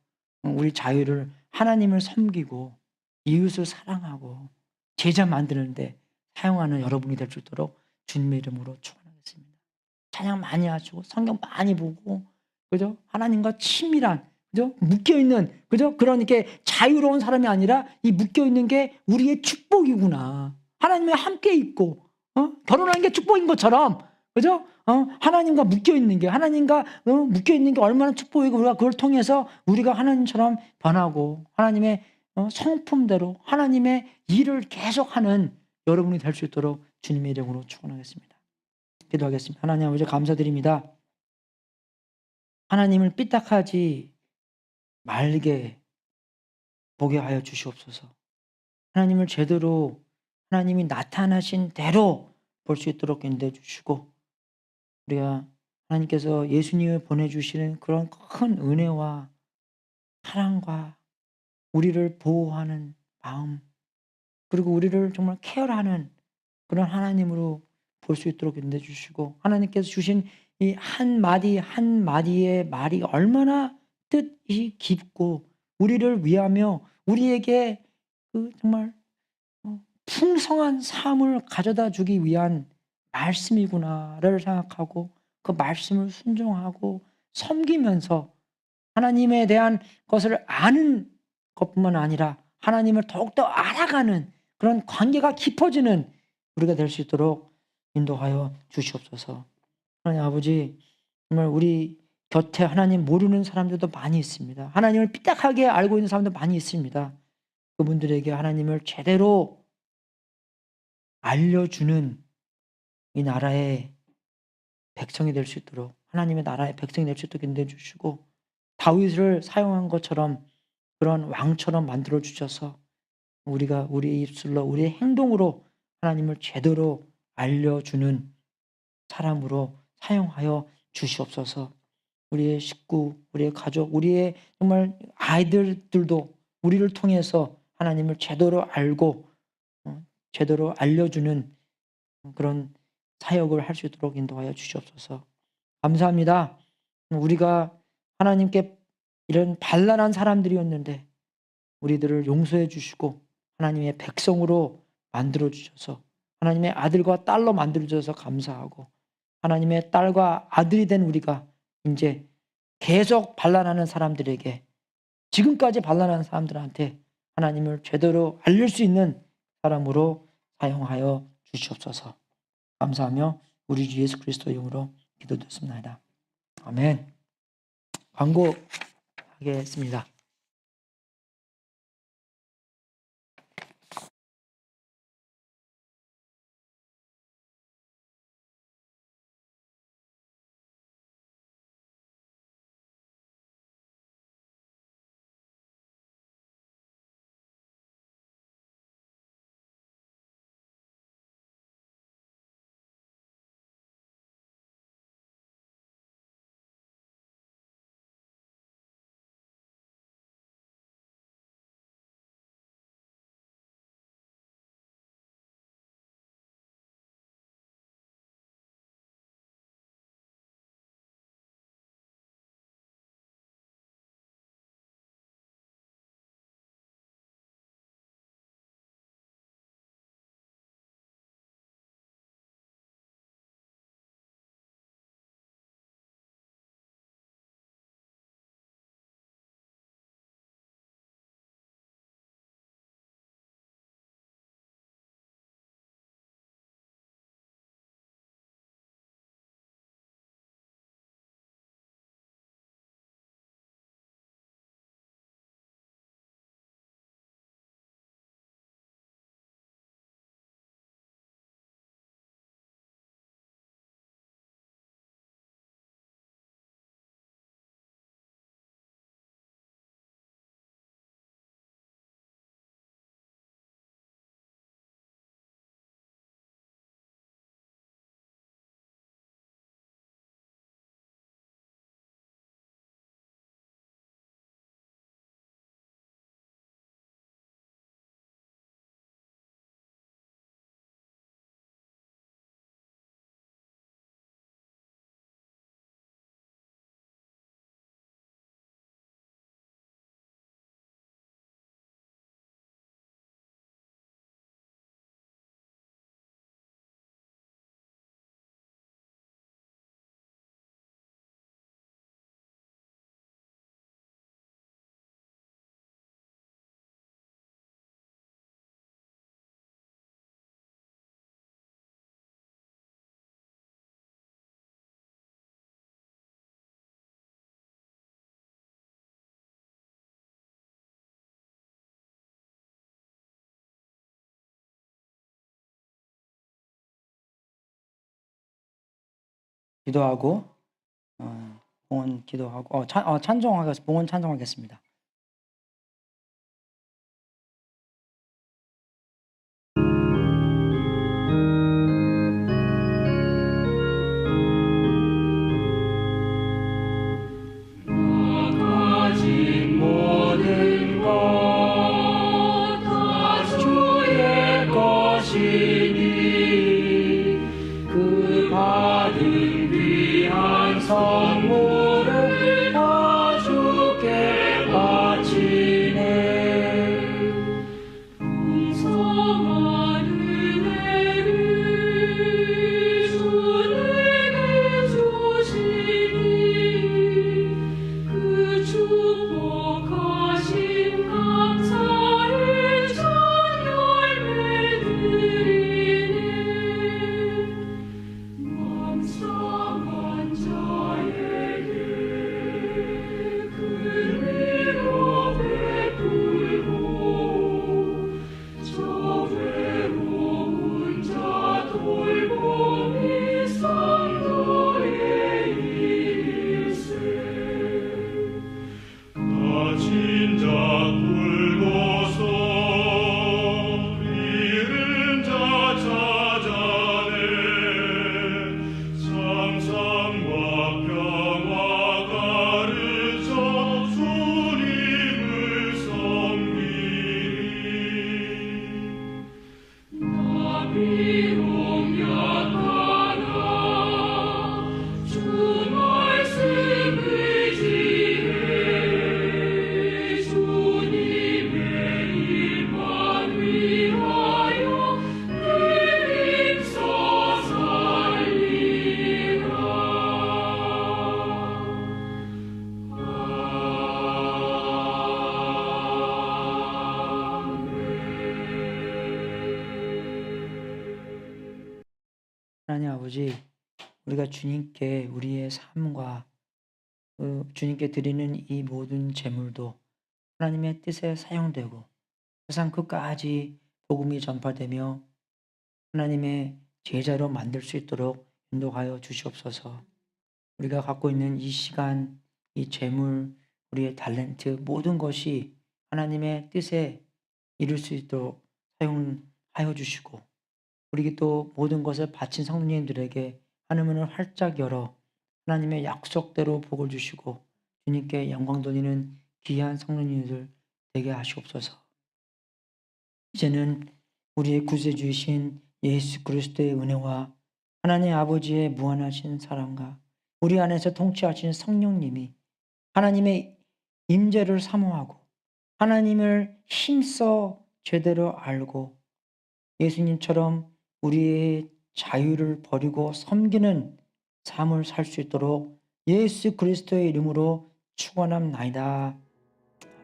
우리 자유를 하나님을 섬기고 이웃을 사랑하고 제자 만드는데 사용하는 여러분이 될 수 있도록 주님의 이름으로 축원하겠습니다. 찬양 많이 하시고 성경 많이 보고, 그죠? 하나님과 친밀한, 그죠? 묶여 있는, 그죠? 그런 이렇게 자유로운 사람이 아니라 이 묶여 있는 게 우리의 축복이구나. 하나님과 함께 있고, 결혼하는 게 축복인 것처럼, 그죠? 하나님과 묶여 있는 게, 하나님과 묶여 있는 게 얼마나 축복이고, 우리가 그걸 통해서 우리가 하나님처럼 변하고 하나님의 성품대로 하나님의 일을 계속하는 여러분이 될 수 있도록 주님의 이름으로 축원하겠습니다. 기도하겠습니다. 하나님 아버지, 감사드립니다. 하나님을 삐딱하지 말게 보게 하여 주시옵소서. 하나님을 제대로, 하나님이 나타나신 대로 볼 수 있도록 인도해 주시고, 우리가 하나님께서 예수님을 보내주시는 그런 큰 은혜와 사랑과 우리를 보호하는 마음, 그리고 우리를 정말 케어하는 그런 하나님으로 볼 수 있도록 인도해 주시고, 하나님께서 주신 이 한마디 한마디의 말이 얼마나 뜻이 깊고 우리를 위하며 우리에게 그 정말 풍성한 삶을 가져다 주기 위한 말씀이구나를 생각하고 그 말씀을 순종하고 섬기면서 하나님에 대한 것을 아는 것뿐만 아니라 하나님을 더욱더 알아가는 그런 관계가 깊어지는 우리가 될 수 있도록 인도하여 주시옵소서. 하나님 아버지, 정말 우리 곁에 하나님 모르는 사람들도 많이 있습니다. 하나님을 삐딱하게 알고 있는 사람도 많이 있습니다. 그분들에게 하나님을 제대로 알려주는 이 나라의 백성이 될 수 있도록, 하나님의 나라의 백성이 될 수 있도록 인도해 주시고, 다윗을 사용한 것처럼 그런 왕처럼 만들어 주셔서 우리가 우리의 입술로 우리의 행동으로 하나님을 제대로 알려주는 사람으로 사용하여 주시옵소서. 우리의 식구, 우리의 가족, 우리의 정말 아이들도 우리를 통해서 하나님을 제대로 알고 제대로 알려주는 그런 사역을 할 수 있도록 인도하여 주시옵소서. 감사합니다. 우리가 하나님께 이런 반란한 사람들이었는데 우리들을 용서해 주시고 하나님의 백성으로 만들어 주셔서 하나님의 아들과 딸로 만들어 주셔서 감사하고, 하나님의 딸과 아들이 된 우리가 이제 계속 반란하는 사람들에게, 지금까지 반란하는 사람들한테 하나님을 제대로 알릴 수 있는 사람으로 사용하여 주시옵소서. 감사하며 우리 주 예수 그리스도의 이름으로 기도드렸습니다. 아멘. 광고하겠습니다. 기도하고 봉헌 기도하고 찬송하겠습니다. 봉헌 찬송하겠습니다. 가진 모든 것 다 주의 것이니 그 받은 귀한 선물을 다 주께 하나님 아버지, 우리가 주님께 우리의 삶과 주님께 드리는 이 모든 제물도 하나님의 뜻에 사용되고 세상 끝까지 복음이 전파되며 하나님의 제자로 만들 수 있도록 인도하여 주시옵소서. 우리가 갖고 있는 이 시간, 이 재물, 우리의 탤런트 모든 것이 하나님의 뜻에 이룰 수 있도록 사용하여 주시고 우리 또 모든 것을 바친 성도님들에게 하늘문을 활짝 열어 하나님의 약속대로 복을 주시고 주님께 영광 돌리는 귀한 성도님들 되게 하시옵소서. 이제는 우리의 구세주이신 예수 그리스도의 은혜와 하나님 아버지의 무한하신 사랑과 우리 안에서 통치하신 성령님이 하나님의 임재를 사모하고 하나님을 힘써 제대로 알고 예수님처럼 우리의 자유를 버리고 섬기는 삶을 살 수 있도록 예수 그리스도의 이름으로 축원합나이다.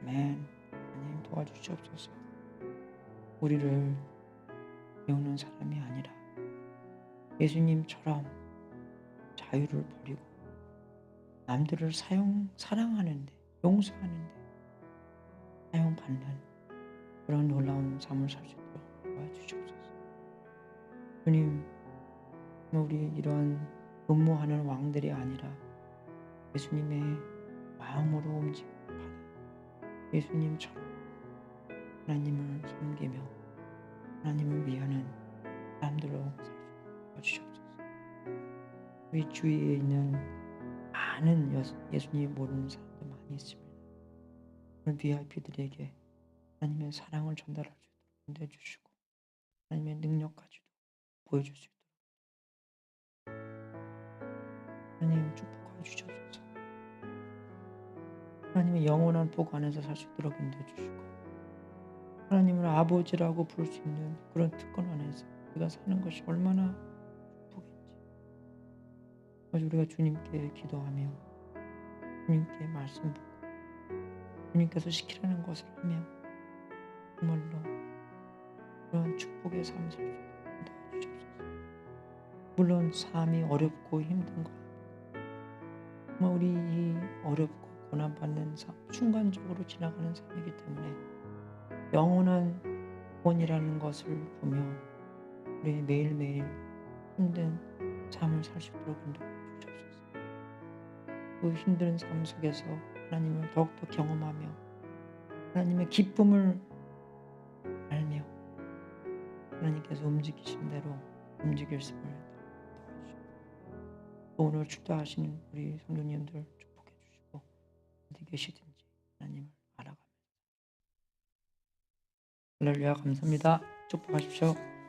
아멘. 하나님 도와주시옵소서. 우리를 배우는 사람이 아니라 예수님처럼 자유를 버리고 남들을 사랑하는데 용서하는데 사용받는 그런 놀라운 삶을 살 수 있도록 도와주시옵소서. 주님, 우리 이런 근무하는 왕들이 아니라 예수님의 마음으로 움직임 받아 예수님처럼 하나님을 섬기며 하나님을 위하는 사람들로 살 수 있도록 도와주시옵소서. 우리 주위에 있는 많은 예수님 모르는 사람도 많이 있습니다. 그런 VIP들에게 하나님의 사랑을 전달할 수 있도록 인도해 주시고 하나님의 능력까지도 보여줄 수 있도록 하나님 축복하여 주시옵소서. 하나님의 영원한 복 안에서 살 수 있도록 인도해 주시고 하나님을 아버지라고 부를 수 있는 그런 특권 안에서 우리가 사는 것이 얼마나 축복인지 그래서 우리가 주님께 기도하며 주님께 말씀 듣고 주님께서 시키라는 것을 하며 정말로 그런 축복의 삶을 살 수 있도록 도와주시옵소서. 물론 삶이 어렵고 힘든 것 정말 우리 이 어렵고 고난받는 삶 순간적으로 지나가는 삶이기 때문에 영원한 본이라는 것을 보며 우리 매일매일 힘든 삶을 살 수 있도록 인도해 주옵소서. 그 힘든 삶 속에서 하나님을 더욱더 경험하며 하나님의 기쁨을 알며 하나님께서 움직이신 대로 움직일 수 있도록 도와주시고 또 오늘 축도하시는 우리 성도님들 축복해 주시고 어디 계시든지 하나님을 알아가며 할렐루야 감사합니다. 축복하십시오.